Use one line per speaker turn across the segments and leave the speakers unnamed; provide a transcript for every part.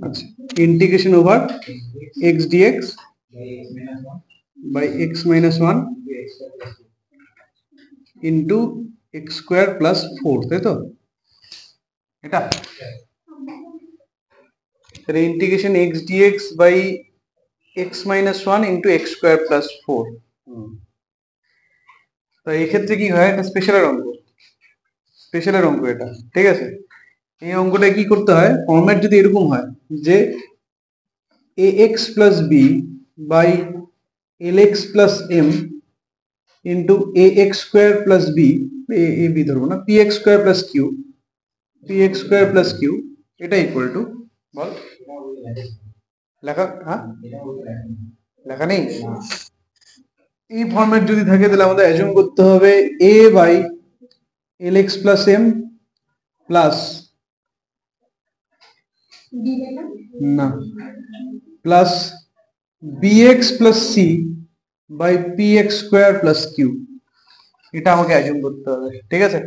আচ্ছা, integration over x dx by x minus 1 into x square plus 4, তাই তো? এটা তাহলে integration x dx by x minus 1 into x square plus 4। তো এই ক্ষেত্রে কি হয়, এটা স্পেশালের অঙ্ক এটা, ঠিক আছে? এই অঙ্কটা কি করতে হয়, ফরম্যাট যদি এরকম হয় যে ax plus b by lx plus m into ax square plus b, b ধরবো না, px square plus q, এটা ইকুয়াল টু, বল লেখা, হ্যাঁ লেখা নেই। এই ফরম্যাট যদি থাকে তাহলে আমাদের অ্যাজুম করতে হবে a by lx plus m plus না plus bx plus c by px square plus q, এটা আমাকে অ্যাজুম করতে হবে, ঠিক আছে?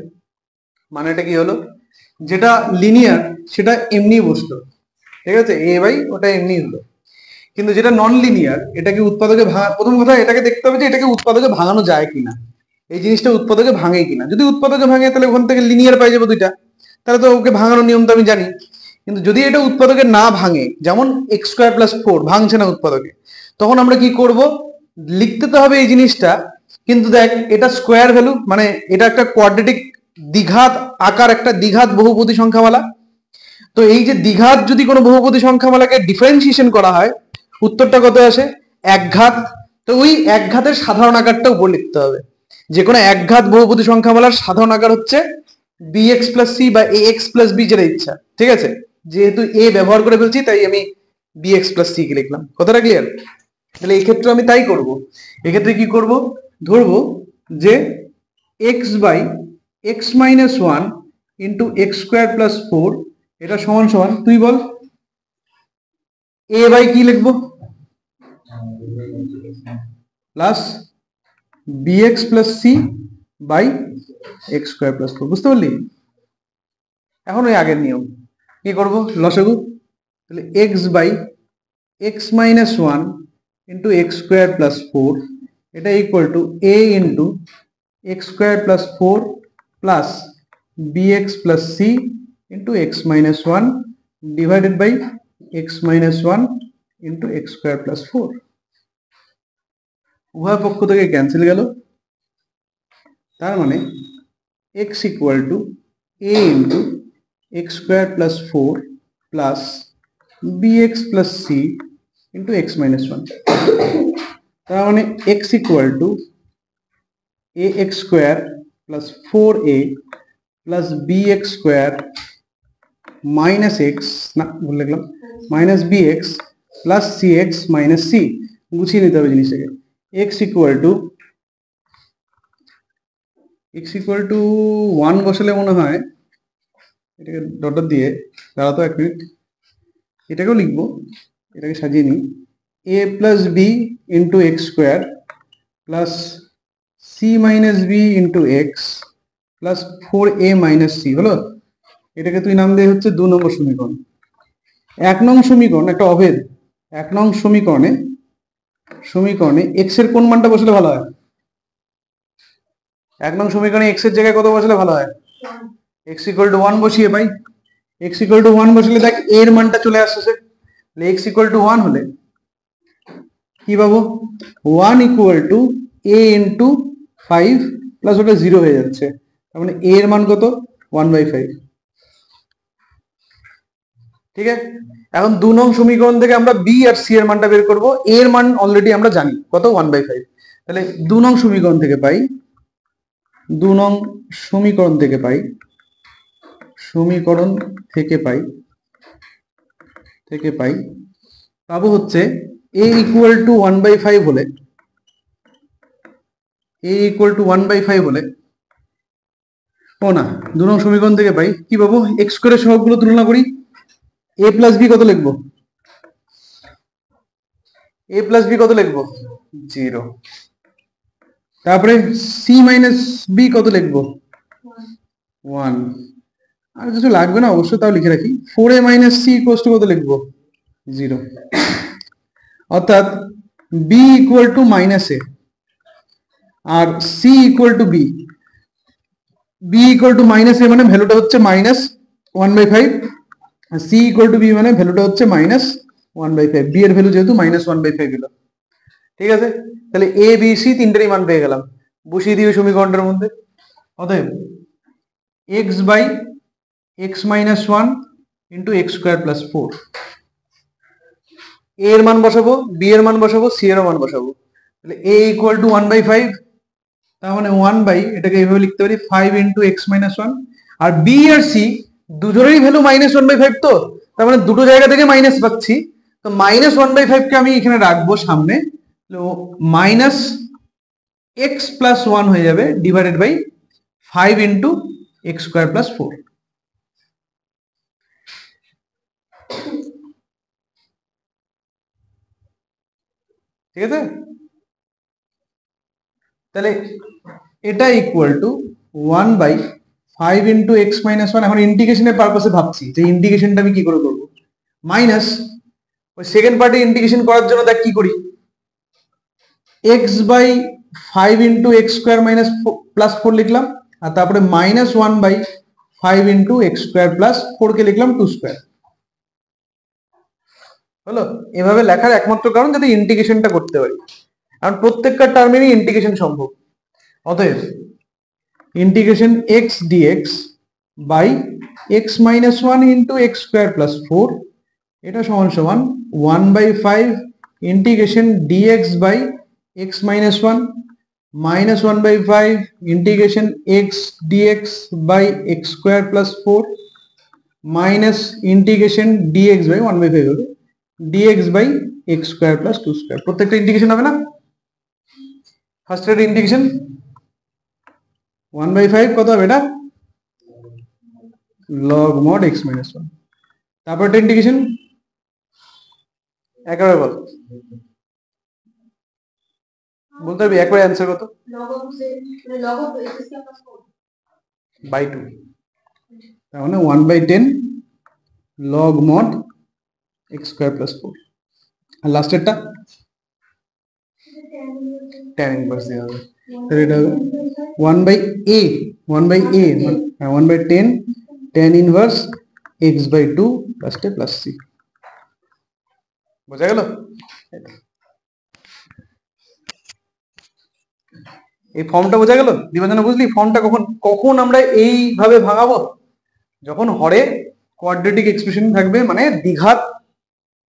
মানে এটা কি হলো, যেটা লিনিয়ার সেটা এমনি বসলো, ঠিক আছে, a বাই ওটা এমনি হলো। কিন্তু যেটা নন লিনিয়ার, এটাকে উৎপাদকে ভাঙা, প্রথম কথা এটাকে দেখতে হবে যে এটাকে উৎপাদকে ভাঙানো যায় কিনা, এই জিনিসটা উৎপাদকে ভাঙে কিনা। যদি উৎপাদকে ভাঙে তাহলে ওখান থেকে লিনিয়ার পাই যাবো দুইটা, তাহলে তো ওকে ভাঙানোর নিয়ম তো আমি জানি। কিন্তু যদি এটা উৎপাদকে না ভাঙে, যেমন এক্স স্কোয়ার প্লাস 4 ভাঙছে না উৎপাদকে, তখন আমরা কি করব, লিখতে তো হবে এই জিনিসটা, কিন্তু দেখ এটা স্কোয়ার ভ্যালু, মানে এটা একটা কোয়াড্রেটিক দ্বিঘাত আকার, একটা দ্বিঘাত বহুপদী সংখ্যামালা। তো এই যে দ্বিঘাত যদি কোনো বহুপদী সংখ্যামালাকে ডিফারেন্সিয়েশন করা হয়, উত্তরটা কত আসে, একঘাত। তো ওই একঘাতের সাধারণ আকারটা উপর লিখতে হবে। যে কোনো একঘাত বহুপদী সংখ্যামালার সাধারণ আকার হচ্ছে bx plus c বা ax plus b, যেটা ইচ্ছা, ঠিক আছে? যেহেতু a ব্যবহার করে ফেলছি তাই আমি bx plus c কে লিখলাম। কথাটা ক্লিয়ার? তাহলে এই ক্ষেত্রে আমি তাই করব। এক্ষেত্রে কি করব, ধরবো যে x বাই x minus 1 into x square plus 4, এটা সমান সমান, তুই বল a বাই কি লিখবো, plus bx plus c by x square plus 4, বুঝতে পারলি? এখন ওই আগের নিয়ম কি করব, লসাগু, তাহলে x বাই x minus 1 into x square plus 4, এটা equal to a into x square plus 4 plus bx plus c into x minus 1 divided by x minus 1 into x square plus 4। উভয় পক্ষ থেকে ক্যান্সেল গেল, তার মানে x equal to a into x square plus 4 plus bx plus c into x minus 1। তার মানে x equal to ax square plus 4a plus bx square minus x, না ভুল লিখলাম, minus bx plus cx minus c। গুছিয়ে নিতে হবে জিনিসটাকে। x equal to 1 বসালে মনে হয়, এটাকে ডট দিয়ে দাঁড়াতো এক মিনিট, এটাকেও লিখবো, এটাকে সাজিয়ে নিই, a plus B into x square plus C minus B into x plus 4a minus C হলো। এটাকে তুই নাম দিয়ে হচ্ছে 2 নম্বর সমীকরণ। 1 নং সমীকরণ একটা অভেদ, 1 নং সমীকরণে এক্স এর কোন মানটা বসলে ভালো হয়? 1 নং সমীকরণে এক্স এর জায়গায় কত বসলে ভালো হয়? x equal to 1 বসিয়ে পাই। x equal to 1 বসলে দেখ a এর মানটা চলে আসছে, x equal to 1 হলে কি পাবো, 1 equal to a into 5 plus ওটা 0 হয়ে যাচ্ছে, তার মানে a এর মান কত, 1/5। ঠিক আছে, এখন 2 নং সমীকরণ থেকে আমরা b আর c এর মানটা বের করব। a এর মান অলরেডি আমরা জানি কত, 1/5। তাহলে 2 নং সমীকরণ থেকে পাই, 2 নং সমীকরণ থেকে পাই পাবো হচ্ছে a equal to 1/5 হলে, ও না, 2 নং সমীকরণ থেকে পাই কি পাবো, x স্কয়ারের সহগগুলো তুলনা করি, a প্লাস b কত লিখবো, জিরো। তারপরে c মাইনাস b কত লিখবো, 1। আর কিছু লাগবে না অবশ্যই, তাও লিখে রাখি 4a minus C equal to কত লিখবো 0, অর্থাৎ b equal to minus A আর c equal to B. b equal to minus A মানে ভ্যালুটা হচ্ছে মাইনাস 1/5, আর c ইকুয়াল টু বি মানে ভ্যালুটা হচ্ছে মাইনাস 1/5। b এর ভ্যালু যেহেতু মাইনাস 1/5 এলো, ঠিক আছে। তাহলে এ বি সি তিনটেরই মান পেয়ে গেলাম, বসিয়ে দিও সমীকরণটার মধ্যে। অতএব x by x minus 1 into x square plus 4, a এর মান বসাবো, বি এর মান বসাবো, সি এর মান বসাবো। তাহলে এ ইকুয়াল টু 1/5, তার মানে 1 বাই, এটাকে এইভাবে লিখতে পারি 5 ইন্টু এক্স মাইনাস 1। আর বি আর সি দুজনেরই ভ্যালু মাইনাস 1/5, তো তার মানে দুটো জায়গা থেকে মাইনাস পাচ্ছি, তো মাইনাস 1/5 কে আমি এখানে রাখবো সামনে, মাইনাস এক্স প্লাস 1 হয়ে যাবে divided by 5 into x square plus 4। ঠিক আছে, তাহলে এটা equal to 1 by 5 into x minus 1। এখন ইন্টিগ্রেশনের পারপাসে ভাবছি যে ইন্টিগ্রেশনটা আমি কি করে করবো, মাইনাস ওই সেকেন্ড পার্টে ইন্টিগ্রেশন করার জন্য দেখ কি করি, x by 5 into x square minus plus 4 লিখলাম, আর তারপরে minus 1 by 5 into x square plus 4 কে লিখলাম 2 স্কোয়ার। হলো, এভাবে লেখার একমাত্র কারণ যাতে ইন্টিগ্রেশনটা করতে পারি, কারণ প্রত্যেকটা টার্মেরই ইন্টিগ্রেশন সম্ভব। অতএব integration x dx by x minus 1 into x square plus 4, এটা সমান সমান 1/5 integration dx by x minus 1 minus 1/5 integration x dx by x square plus 4 minus integration dx by 1/5 হবে dx by x square plus 2 square. প্রত্যেকটা integration হবে না, first এর integration 1/5 কত হবে, এটা লগ মড এক্স মাইনাস 1, তারপর এটা ইন্টিগ্রেশন একবারে বল, বলতে হবে একবারে অ্যান্সার কত, বাই 2, তার মানে 1/10 log mod x square plus 4। আর লাস্টেরটা tan ইনভার্স দেওয়া হবে, তাহলে এটা হবে 1/a 1/10 tan inverse x by 2 লাস্টে প্লাস c। বোঝা গেল? এই ফর্মটা বোঝা গেল? দিবাঞ্জনা বুঝলি ফর্মটা কখন কখন আমরা এইভাবে ভাঙাবো? যখন হরে কোয়াড্রেটিক এক্সপ্রেশন থাকবে, মানে দ্বিঘাত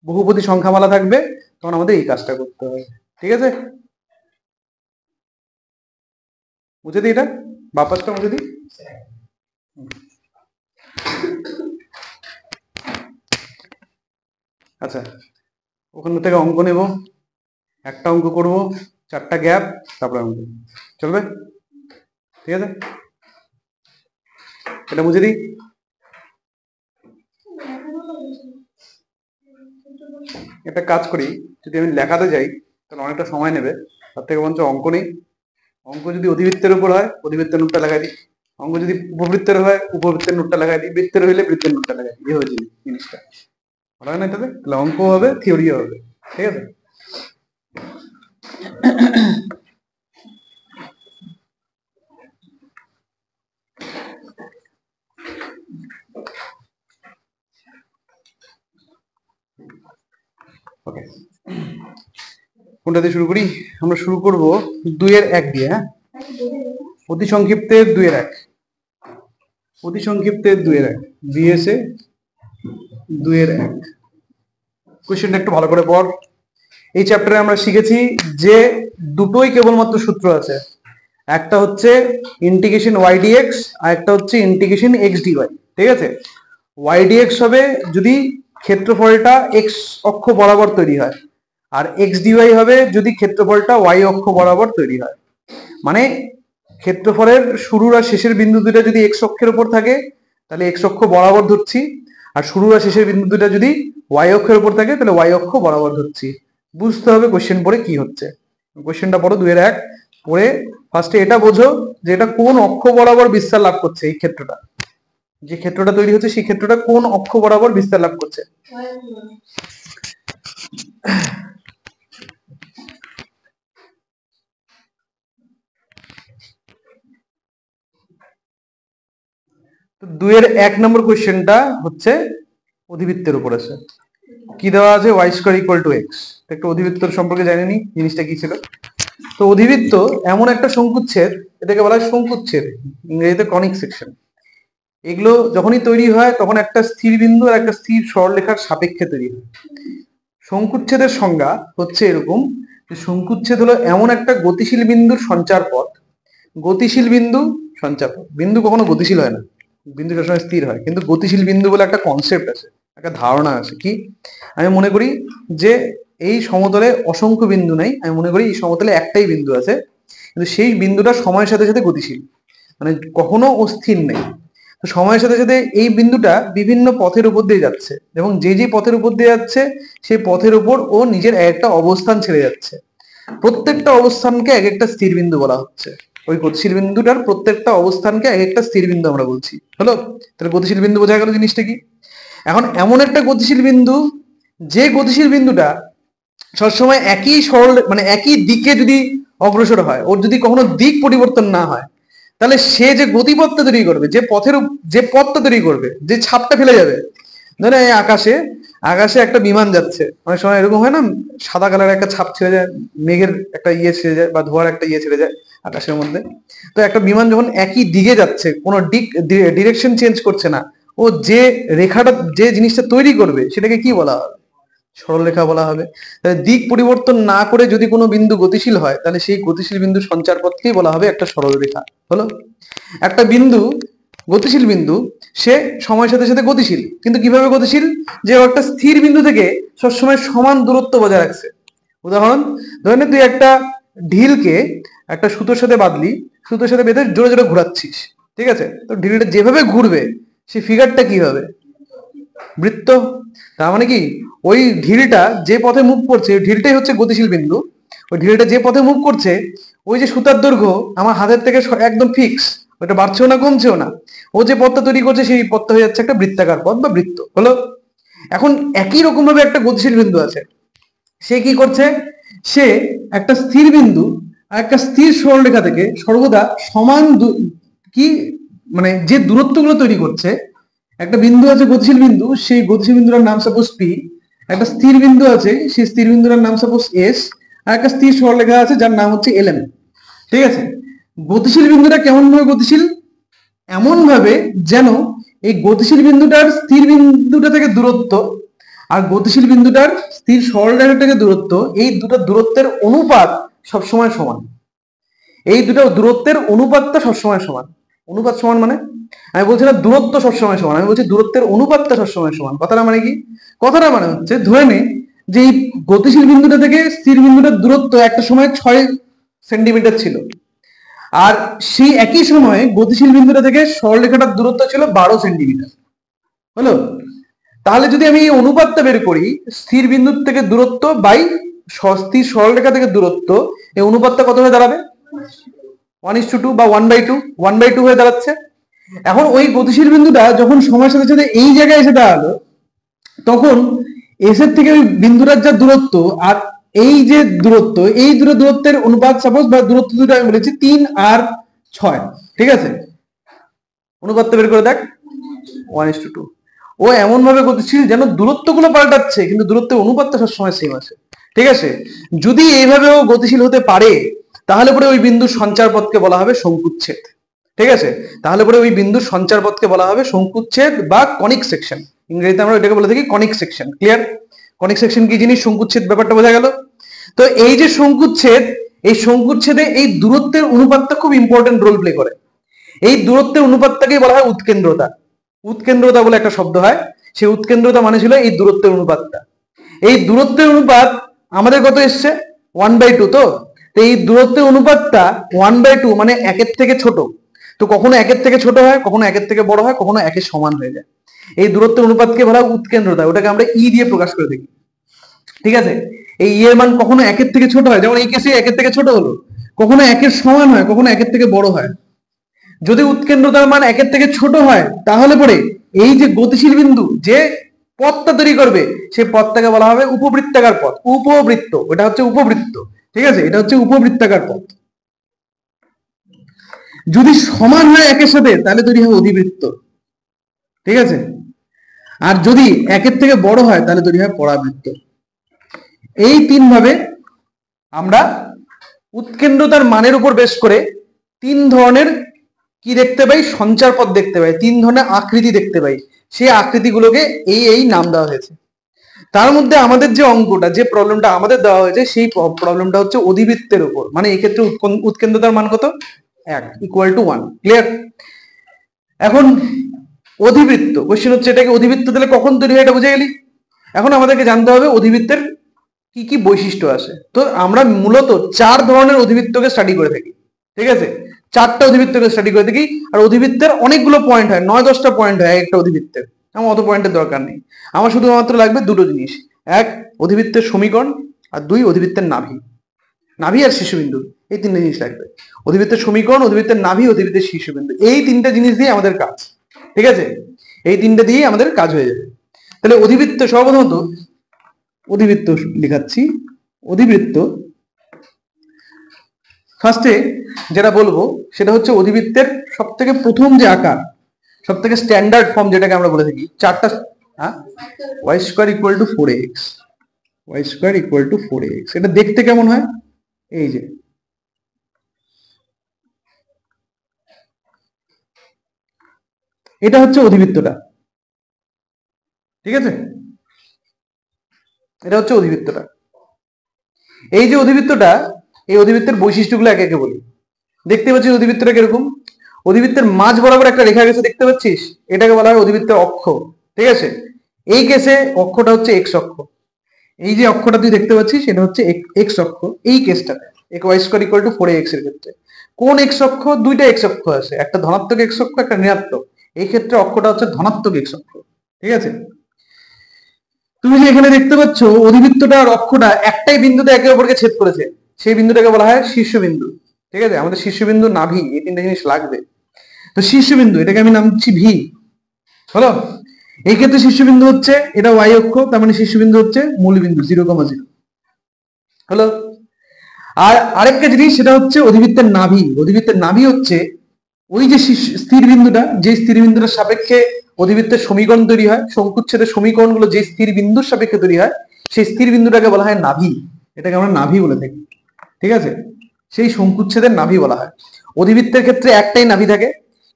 বহুপদী সংখ্যামালা থাকবে, তখন আমাদের এই কাজটা করতে হবে। ঠিক আছে, বুঝে দিই, এটা বাপাসটা বুঝে দিই। আচ্ছা, ওখান থেকে অঙ্ক নেব, একটা অঙ্ক করব, 4টা গ্যাপ, তারপরে অঙ্ক চলবে। ঠিক আছে, এটা বুঝে দিই। একটা কাজ করি, যদি আমি লেখাতে যাই তাহলে অনেকটা সময় নেবে, তার থেকে বরঞ্চ অঙ্ক নেই। অঙ্ক যদি অধিবৃত্তের উপর হয় অধিবৃত্তের নোটটা লাগাই দিই, অঙ্ক যদি উপবৃত্তের হয় উপবৃত্তের নোটটা লাগাই দিই, বৃত্তের হইলে বৃত্তের নোটটা লাগাই দিই। এই হয়েছে জিনিসটা, ভালো হয় না? তাহলে অঙ্ক হবে, থিওরিও হবে। ঠিক আছে, ওকে, কোনটা দিয়ে শুরু করি? আমরা শুরু করব 2-এর 1 দিয়ে। হ্যাঁ, অতি সংক্ষিপ্তের 2-এর 1, অতি সংক্ষিপ্তের 2-এর 1 দিয়েছে 2-এর 1। কোশ্চেনটা একটু ভালো করে পড়। এই চ্যাপ্টারে আমরা শিখেছি যে দুটোই কেবলমাত্র সূত্র আছে, একটা হচ্ছে ইন্টিগ্রেশন ওয়াই ডিএক্স আর একটা হচ্ছে ইন্টিগ্রেশন এক্স ডিওয়াই। ঠিক আছে, ওয়াই ডিএক্স হবে যদি ক্ষেত্রফলটা এক্স অক্ষ বরাবর তৈরি হয়, আর এক্স ডিওয়াই হবে যদি ক্ষেত্রফলটা ওয়াই অক্ষ বরাবর তৈরি হয়। মানে ক্ষেত্রফলের শুরুর আর শেষের বিন্দু দুটা যদি এক্স অক্ষের উপর থাকে তাহলে এক্স অক্ষ বরাবর ধরছি, আর শুরু আর শেষের বিন্দু দুটা যদি ওয়াই অক্ষের উপর থাকে তাহলে ওয়াই অক্ষ বরাবর ধরছি। বুঝতে হবে কোশ্চেন পড়ে কি হচ্ছে। কোশ্চেনটা পড়ো 2-এর 1 পড়ে ফার্স্টে এটা বোঝো যে এটা কোন অক্ষ বরাবর বিস্তার লাভ করছে এই ক্ষেত্রটা। যে ক্ষেত্রটা তৈরি হচ্ছে সেই ক্ষেত্রটা কোন অক্ষ বরাবর বিস্তার লাভ করছে? তো 2 এর 1 নম্বর কোশ্চেনটা হচ্ছে অধিবৃত্তের উপর আছে। কি দেওয়া আছে? y square equal to x। একটু অধিবৃত্তর সম্পর্কে জানেনি জিনিসটা কি ছিল। তো অধিবৃত্ত এমন একটা শঙ্কুচ্ছেদ, এটাকে বলা হয় শঙ্কুচ্ছেদ, ইংরেজিতে কনিক সেকশন। এগুলো যখনই তৈরি হয় তখন একটা স্থির বিন্দু আর একটা স্থির সরলরেখার সাপেক্ষে তৈরি হয়। শঙ্কুচ্ছেদের সংজ্ঞা হচ্ছে এরকম যে শঙ্কুচ্ছেদ হলো এমন একটা গতিশীল বিন্দুর সঞ্চার পথ। গতিশীল বিন্দু সঞ্চার পথ। বিন্দু কখনো গতিশীল হয় না, বিন্দু সবসময় স্থির হয়। কিন্তু গতিশীল বিন্দু বলে একটা কনসেপ্ট আছে, একটা ধারণা আছে। কি? আমি মনে করি যে এই সমতলে অসংখ্য বিন্দু নাই, আমি মনে করি এই সমতলে একটাই বিন্দু আছে, কিন্তু সেই বিন্দুটা সময়ের সাথে সাথে গতিশীল, মানে কখনো অস্থির নেই। তো সময়ের সাথে সাথে এই বিন্দুটা বিভিন্ন পথের উপর দিয়ে যাচ্ছে, এবং যে যে পথের উপর দিয়ে যাচ্ছে সেই পথের উপর ও নিজের একটা অবস্থান ছেড়ে যাচ্ছে। প্রত্যেকটা অবস্থানকে এক একটা স্থির বিন্দু বলা হচ্ছে। ওই গতিশীল বিন্দুটার প্রত্যেকটা অবস্থানকে এক একটা স্থির বিন্দু আমরা বলছি। হলো? তাহলে গতিশীল বিন্দু বোঝা গেল জিনিসটা কি। এখন এমন একটা গতিশীল বিন্দু, যে গতিশীল বিন্দুটা সবসময় একই সরল, মানে একই দিকে যদি অগ্রসর হয়, ওর যদি কখনো দিক পরিবর্তন না হয়, তাহলে সে যে গতিপথটা তৈরি করবে, যে পথটা তৈরি করবে, যে ছাপটা ফেলে যাবে, ধরে এই আকাশে আকাশে একটা বিমান যাচ্ছে, অনেক সময় এরকম হয় না, সাদা কালার একটা ছাপ ছেড়ে যায়, মেঘের একটা ইয়ে ছেড়ে যায়, বা ধোয়ার একটা ইয়ে ছেড়ে যায় আকাশের মধ্যে। তো একটা বিমান যখন একই দিকে যাচ্ছে, কোনো ডিরেকশন চেঞ্জ করছে না, ও যে রেখাটা, যে জিনিসটা তৈরি করবে সেটাকে কি বলা হবে? সরলরেখা বলা হবে। তাহলে দিক পরিবর্তন না করে যদি কোনো বিন্দু গতিশীল হয়, তাহলে সেই গতিশীল বিন্দুর সঞ্চার পথকেই বলা হবে একটা সরলরেখা। হলো? একটা বিন্দু, গতিশীল বিন্দু, সে সময়ের সাথে সাথে গতিশীল, কিন্তু কিভাবে গতিশীল? যে একটা স্থির বিন্দু থেকে সবসময় সমান দূরত্ব বজায় রাখছে। উদাহরণ, ধরে নে তুই একটা ঢিলকে একটা সুতোর সাথে বাঁধলি, সুতোর সাথে বেঁধে জোরে জোরে ঘোরাচ্ছিস, ঠিক আছে? তো ঢিলটা যেভাবে ঘুরবে সেই ফিগারটা কি হবে? বৃত্ত। তার মানে কি, ওই ঢিলটা যে পথে মুভ করছে, ঢিলটাই হচ্ছে গতিশীল বিন্দু। ওই ঢিলটা যে পথে মুভ করছে, ওই যে সুতার দৈর্ঘ্য আমার হাতের থেকে একদম ফিক্স, ওটা বাড়ছেও না কমছেও না। ও যে পথটা তৈরি করছে সেই পথটা হয়ে যাচ্ছে একটা বৃত্তাকার পথ বা বৃত্ত। হলো? এখন একই রকম ভাবে একটা গতিশীল বিন্দু আছে, সে কি করছে? সে একটা স্থির বিন্দু আর একটা স্থির সরলরেখা থেকে সর্বদা সমান কি, মানে যে দূরত্বগুলো তৈরি করছে। একটা বিন্দু আছে গতিশীল বিন্দু, সেই গতিশীল বিন্দুটার নাম সাপোজ পি। একটা স্থির বিন্দু আছে, সেই স্থির বিন্দুটার নাম সাপোজ এস। আর একটা স্থির সরলরেখা আছে যার নাম হচ্ছে এলএম। ঠিক আছে? গতিশীল বিন্দুটা কেমন ভাবে গতিশীল? এমন ভাবে যেন এই গতিশীল বিন্দুটার স্থির বিন্দুটা থেকে দূরত্ব আর গতিশীল বিন্দুটার স্থির সরলরেখা থেকে দূরত্ব, এই দুটো দূরত্বের অনুপাত সবসময় সমান। এই দুটো দূরত্বের অনুপাতটা সবসময় সমান। অনুপাত সমান মানে, আমি বলছি না দূরত্ব সবসময় সমান, আমি বলছি দূরত্বের অনুপাতটা সবসময় সমান। কথাটা মানে কি? কথাটা মানে হচ্ছে, ধরে নে যে এই গতিশীল বিন্দুটা থেকে স্থির বিন্দুটার দূরত্ব একটা সময় 6 সেন্টিমিটার ছিল, আর সেই একই সময়ে গতিশীল বিন্দুটা থেকে সরলরেখাটার দূরত্ব ছিল 12 সেন্টিমিটার। হলো? তাহলে যদি আমি এই অনুপাতটা বের করি, স্থির বিন্দু থেকে দূরত্ব বাই স্থির সরলরেখা থেকে দূরত্ব, এই অনুপাতটা কত হয়ে দাঁড়াবে? 1:2 বা 1/2, 1/2 হয়ে দাঁড়াচ্ছে। এখন ওই গতিশীল বিন্দুটা যখন সময়ের সাথে সাথে এই জায়গায় এসে দাঁড়ালো, তখন এস এর থেকে ওই বিন্দুটার যা দূরত্ব আর এই যে দূরত্ব, এই দুটো দূরত্বের অনুপাত সাপোজ, বা দূরত্ব দুটো আমি বলেছি 3 আর 6, ঠিক আছে? অনুপাতটা বের করে দেখ, 1:2। ও এমন ভাবে গতিশীল যেন দূরত্ব গুলো পাল্টাচ্ছে, কিন্তু দূরত্বের অনুপাতটা সবসময় সেম আছে। ঠিক আছে? যদি এইভাবে ও গতিশীল হতে পারে, তাহলে পরে ওই বিন্দুর সঞ্চার পথকে বলা হবে শঙ্কুচ্ছেদ। ঠিক আছে? তাহলে পরে ওই বিন্দুর সঞ্চার পথকে বলা হবে শঙ্কুচ্ছেদ বা কনিক সেকশন। ইংরেজিতে আমরা এটাকে বলে থাকি conic section. Clear? Conic section কি জিনিস, শঙ্কুচ্ছেদ ব্যাপারটা বোঝা গেল। তো এই যে শঙ্কুচ্ছেদ, এই শঙ্কুচ্ছেদে এই দূরত্বের অনুপাতটা খুব ইম্পর্টেন্ট রোল প্লে করে। এই দূরত্বের অনুপাতটাকেই বলা হয় উৎকেন্দ্রতা। উৎকেন্দ্রতা বলে একটা শব্দ হয়, সেই উৎকেন্দ্রতা মানে ছিল এই দূরত্বের অনুপাতটা। এই দূরত্বের অনুপাত আমাদের কত এসছে? 1/2। তো এই দূরত্বের অনুপাতটা 1/2 মানে 1-এর থেকে ছোট। তো কখনো 1-এর থেকে ছোট হয়, কখনো 1-এর থেকে বড় হয়, কখনো 1-এর সমান হয়ে যায়। এই দূরত্বের অনুপাতকে বলা হয় উৎকেন্দ্রতা, ওটাকে আমরা ই দিয়ে প্রকাশ করে থাকি। ঠিক আছে? এই ই এর মান কখনো 1-এর থেকে ছোট হয়, যেমন এই কেসে 1-এর থেকে ছোট হলো, কখনো 1-এর সমান হয়, কখনো 1-এর থেকে বড় হয়। যদি উৎকেন্দ্রতার মান 1 থেকে ছোট হয় তাহলে পরে এই যে গতিশীল বিন্দু যে পথটা তৈরি করবে সেই পথটাকে বলা হবে উপবৃত্তাকার পথ। উপবৃত্ত, এটা হচ্ছে উপবৃত্ত, ঠিক আছে, এটা হচ্ছে উপবৃত্তাকার পথ। যদি সমান হয় একের সাথে তাহলে তৈরি হবে অধিবৃত্ত, ঠিক আছে, আর যদি 1 থেকে বড় হয় তাহলে তৈরি হয় পরাবৃত্ত। এই তিন ভাবে আমরা উৎকেন্দ্রতার মানের উপর বেশ করে তিন ধরনের কি দেখতে পাই, সঞ্চার পথ দেখতে পাই, তিন ধরনের আকৃতি দেখতে পাই। সেই আকৃতিগুলোকে এই নাম দেওয়া হয়েছে। তার মধ্যে আমাদের যে অঙ্কটা, যে প্রবলেমটা আমাদের দেওয়া হয়েছে সেই প্রবলেমটা হচ্ছে অধিবৃত্তের উপর, মানে এই ক্ষেত্রে উৎকেন্দ্রতার মান কত, 1 = 1। ক্লিয়ার? এখন অধিবৃত্ত কোশ্চেন হচ্ছে, এটাকে অধিবৃত্ত দিলে কখন তৈরি হয় এটা বুঝে গেলি। এখন আমাদেরকে জানতে হবে অধিবৃত্তের কি কি বৈশিষ্ট্য আছে। তো আমরা মূলত 4 ধরনের অধিবৃত্তকে স্টাডি করে থাকি, ঠিক আছে, 4টা অধিবৃত্তকে স্টাডি করে থাকি। আর অধিবৃত্তের অনেকগুলো পয়েন্ট হয়, 9-10টা পয়েন্ট হয় একটা অধিবৃত্তের। আমার অত পয়েন্টের দরকার নেই, আমার শুধুমাত্র লাগবে দুটো জিনিস, 1 অধিবৃত্তের সমীকরণ, আর 2 অধিবৃত্তের নাভি আর শীর্ষবিন্দু। এই তিনটে জিনিস লাগবে, অধিবৃত্তের সমীকরণ, অধিবৃত্তের নাভি, অধিবৃত্তের শীর্ষবিন্দু। এই তিনটা জিনিস দিয়ে আমাদের কাজ, ঠিক আছে, এই তিনটে দিয়ে আমাদের কাজ হয়ে যাবে। তাহলে অধিবৃত্ত, সর্বপ্রথমত অধিবৃত্ত লেখাচ্ছি। অধিবৃত্ত ফার্স্টে যেটা বলবো সেটা হচ্ছে অধিবৃত্তের সব থেকে প্রথম যে আকার, সব থেকে স্ট্যান্ডার্ড ফর্ম যেটাকে আমরা বলে থাকি, 4টা, y² = 4ax, y² = 4ax। এটা দেখতে কেমন হয়, এই যে এটা হচ্ছে অধিবৃত্তটা, ঠিক আছে, এটা হচ্ছে অধিবৃত্তটা। এই যে অধিবৃত্তটা, এই অধিবৃত্তের বৈশিষ্ট্যগুলো একে একে বলি। দেখতে পাচ্ছিস অধিবৃত্তটা কিরকম, অধিবৃত্তের মাঝ বরাবর একটা রেখা গেছে, দেখতে পাচ্ছিস, এটাকে বলা হয় অধিবৃত্তের অক্ষ, ঠিক আছে। এই কেসে অক্ষটা হচ্ছে এক্স অক্ষ, এই যে অক্ষটা তুই দেখতে পাচ্ছিস এটা হচ্ছে এক্স অক্ষ। এই কেসটাতে y² = 4ax এর ক্ষেত্রে কোন এক্স অক্ষ, দুইটা এক্স অক্ষ আছে, একটা ধনাত্মক এক্স অক্ষ, একটা ঋণাত্মক। এই ক্ষেত্রে অক্ষটা হচ্ছে ধনাত্মক এক্স অক্ষ, ঠিক আছে। তুমি যে এখানে দেখতে পাচ্ছ অধিবৃত্তটার অক্ষটা একটাই বিন্দুতে একে অপরকে ছেদ করেছে, সেই বিন্দুটাকে বলা হয় শীর্ষবিন্দু, ঠিক আছে। আমাদের শীর্ষবিন্দু, নাভি, এই তিনটা জিনিস লাগবে। তো শীর্ষবিন্দু, এটাকে আমি নাম দিচ্ছি ভি, হলো। এই ক্ষেত্রে শীর্ষবিন্দু হচ্ছে এটা y অক্ষ, তার মানে শীর্ষবিন্দু হচ্ছে মূলবিন্দু 0,0, হলো। আর আরেকটা জিনিস সেটা হচ্ছে অধিবৃত্তের নাভি। অধিবৃত্তের নাভি হচ্ছে ওই যে স্থির বিন্দুটা, যে স্থির বিন্দুটার সাপেক্ষে অধিবৃত্তের সমীকরণ তৈরি হয়, শঙ্কুচ্ছেদের সমীকরণগুলো যে স্থির বিন্দুর সাপেক্ষে তৈরি হয়, সেই স্থির বিন্দুটাকে বলা হয় নাভি। এটাকে আমরা নাভি বলে থাকি, ঠিক আছে, সেই শঙ্কুচ্ছেদের নাভি বলা হয়। অধিবৃত্তের ক্ষেত্রে একটাই নাভি থাকে,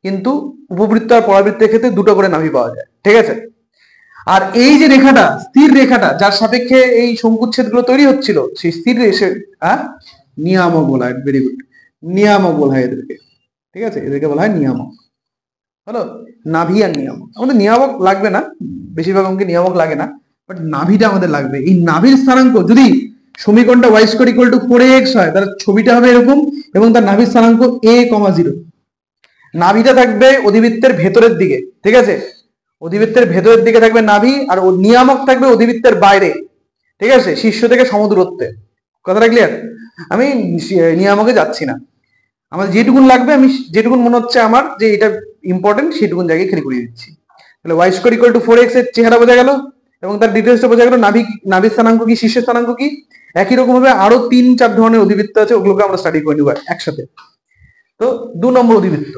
কিন্তু উপবৃত্ত আর পরাবৃত্তের ক্ষেত্রে দুটো করে নাভি পাওয়া যায়, ঠিক আছে। আর এই যে রেখাটা, স্থির রেখাটা যার সাপেক্ষে এই শঙ্কুচ্ছেদ গুলো তৈরি হচ্ছিল, সেই স্থির নিয়ামক বলা হয়। ভেরি গুড, নিয়ামক বলা হয় এদেরকে, ঠিক আছে, এদেরকে বলা হয় নিয়ামক, হলো। নাভি আর নিয়ামক, আমাদের নিয়ামক লাগবে না, বেশিরভাগ অঙ্কে নিয়ামক লাগে না, বাট নাভিটা আমাদের লাগবে। এই নাভির স্থানাঙ্ক যদি সমীকরণটা y² = 4ax হয়, তাহলে ছবিটা হবে এরকম, এবং তার নাভির স্থানাঙ্ক a,0। নাভিটা থাকবে অধিবৃত্তের ভেতরের দিকে, ঠিক আছে, অধিবৃত্তের ভেতরের দিকে থাকবে নাভি, আর নিয়ামক থাকবে অধিবৃত্তের বাইরে, ঠিক আছে, শীর্ষ থেকে সমদূরত্বে। কথাটা ক্লিয়ার? আমি নিয়ামকে যাচ্ছি না, আমার যেটুকুন লাগবে, আমি যেটুকুন মনে হচ্ছে আমার যে এটা ইম্পর্টেন্ট, সেটুকুন জায়গায় খেলি করিয়ে দিচ্ছি। তাহলে y² = 4ax এর চেহারা বোঝা গেল, এবং তার ডিটেলসটা বোঝা গেল। নাভির স্থানাঙ্ক কি, শীর্ষের স্থানাঙ্ক কি। একই রকম ভাবে আরো 3-4 ধরনের অধিবৃত্ত আছে, ওগুলোকে আমরা স্টাডি করে নিব একসাথে। তো 2 নম্বর অধিবৃত্ত,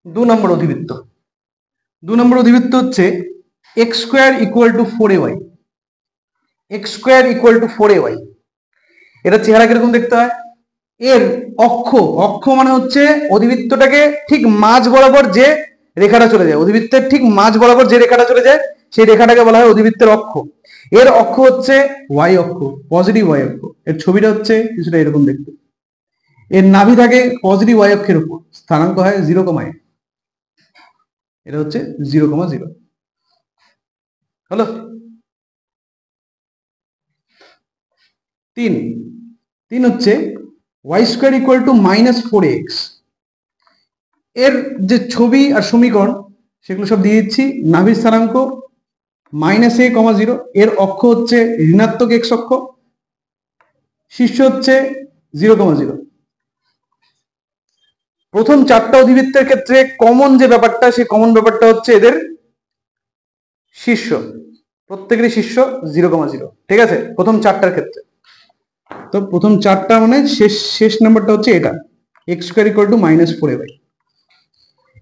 দু নম্বর অধিবৃত্ত হচ্ছে x² = 4ay। x² = 4ay, এটা চেহারা কিরকম দেখতে হয়, এর অক্ষ মানে হচ্ছে অধিবৃত্তটাকে ঠিক মাঝ বরাবর যে রেখাটা চলে যায়, অধিবৃত্তের ঠিক মাঝ বরাবর যে রেখাটা চলে যায়, সেই রেখাটাকে বলা হয় অধিবৃত্তের অক্ষ। এর অক্ষ হচ্ছে y অক্ষ, পজিটিভ y অক্ষ। এর ছবিটা হচ্ছে কিছুটা এরকম দেখতে। এর নাভি থাকে পজিটিভ y অক্ষের উপর, স্থানাঙ্ক হয় 0,a, এটা হচ্ছে 0,0, হলো। 3 হচ্ছে y² = -4ax। এর যে ছবি আর সমীকরণ সেগুলো সব দিয়ে দিচ্ছি। নাভির স্থানাঙ্ক -a,0, এর অক্ষ হচ্ছে ঋণাত্মক x অক্ষ, শীর্ষ হচ্ছে 0,0। প্রথম চারটা অধিবৃত্তের ক্ষেত্রে কমন যে ব্যাপারটা, সেই কমন ব্যাপারটা হচ্ছে এদের শীর্ষ, প্রত্যেকেরই শীর্ষ 0,0। ঠিক আছে, প্রথম চারটার ক্ষেত্রে। তো প্রথম চারটা মানে শেষ নাম্বারটা হচ্ছে এটা, x square equal to -4a/,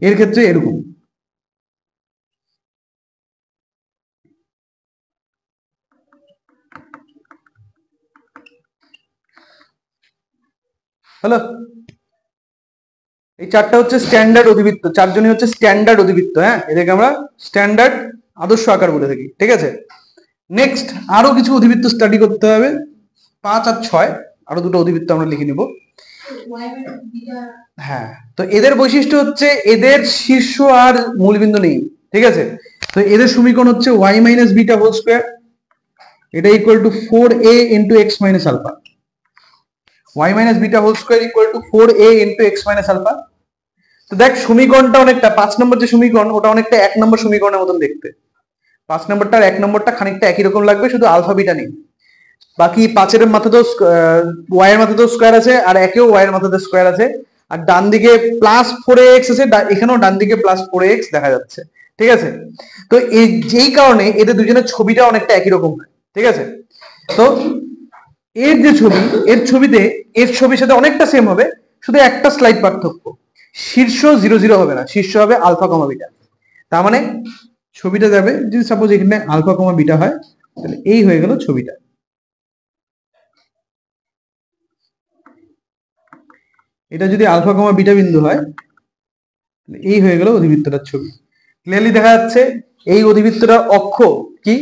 এর ক্ষেত্রে এরকম। হ্যালো, এই চারটা হচ্ছে স্ট্যান্ডার্ড অধিবৃত্ত, চারজনই হচ্ছে স্ট্যান্ডার্ড অধিবৃত্ত। হ্যাঁ, এদেরকে আমরা স্ট্যান্ডার্ড আদর্শ আকার বলে থাকি। ঠিক আছে, নেক্সট আরো কিছু অধিবৃত্ত স্টাডি করতে হবে, 5 আর 6, আরো দুটো অধিবৃত্ত আমরা লিখে নিব। হ্যাঁ, তো এদের বৈশিষ্ট্য হচ্ছে এদের শীর্ষ আর মূলবিন্দু নেই। ঠিক আছে, তো এদের সমীকরণ হচ্ছে y minus beta whole square, এটা equal to 4a into x minus alpha. y minus beta whole square equal to 4a into x minus alpha. তো দেখ সমীকরণটা অনেকটা 5 নম্বর যে সমীকরণ, ওটা অনেকটা 1 নম্বর সমীকরণের মতন দেখতে। 5 নম্বরটা আর 1 নম্বরটা খানিকটা একই রকম লাগবে, শুধু আলফা বিটা নেই। বাকি 5 এর মাথাতেও y এর মাথাতেও স্কয়ার আছে, আর একেও y এর মাথাতে স্কয়ার আছে, আর ডান দিকে প্লাস 4ax আছে, এখানেও ডান দিকে প্লাস 4ax দেখা যাচ্ছে। ঠিক আছে, তো এই যেই কারণে এদের দুজনের ছবিটা অনেকটা একই রকম হয়। ঠিক আছে, তো এর যে ছবি, এর ছবিতে এর ছবির সাথে অনেকটা সেম হবে, শুধু একটা স্লাইড পার্থক্য, শীর্ষ 0,0 হবে না, শীর্ষ হবে আলফা কমা বিটা। তার মানে ছবিটা যাবে, যদি সাপোজ এখানে আলফা কমা বিটা হয়, তাহলে এই হয়ে গেল ছবিটা। এটা যদি আলফা কমা বিটা বিন্দু হয়, এই হয়ে গেল অধিবৃত্তটার ছবি। ক্লিয়ারলি দেখা যাচ্ছে এই অধিবৃত্তটার অক্ষ কি,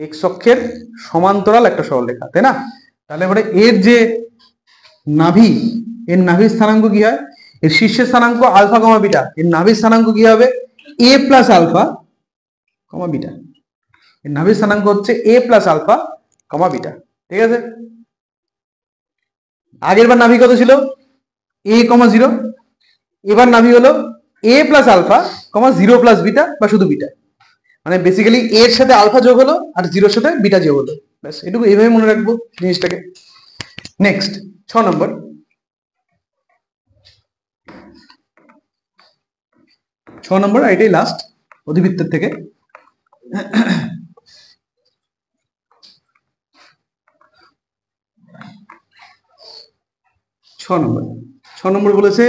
এক্স অক্ষের সমান্তরাল একটা সরলরেখা, তাই না? তাহলে পরে এর যে নাভি, এর নাভির স্থানাঙ্ক কি হয়, এর শীর্ষের স্থানাঙ্ক আলফা কমা বিটা, এর নাভির স্থানাঙ্ক কি হবে a plus alpha comma beta. এর নাভির স্থানাঙ্ক হচ্ছে a plus alpha comma beta. ঠিক আছে, আগের বার নাভি কত ছিল, a কমা 0, এবার নাভি হলো a plus alpha comma 0 plus beta বা শুধু বিটা। মানে বেসিক্যালি এর সাথে আলফা যোগ হলো আর 0-র সাথে বিটা যোগ হলো, ব্যাস এটুকু এইভাবে মনে রাখবো জিনিসটাকে। নেক্সট 6 নম্বর, 6 নম্বর, এটাই লাস্ট অধিবৃত্তের থেকে। ছ নম্বর বলেছে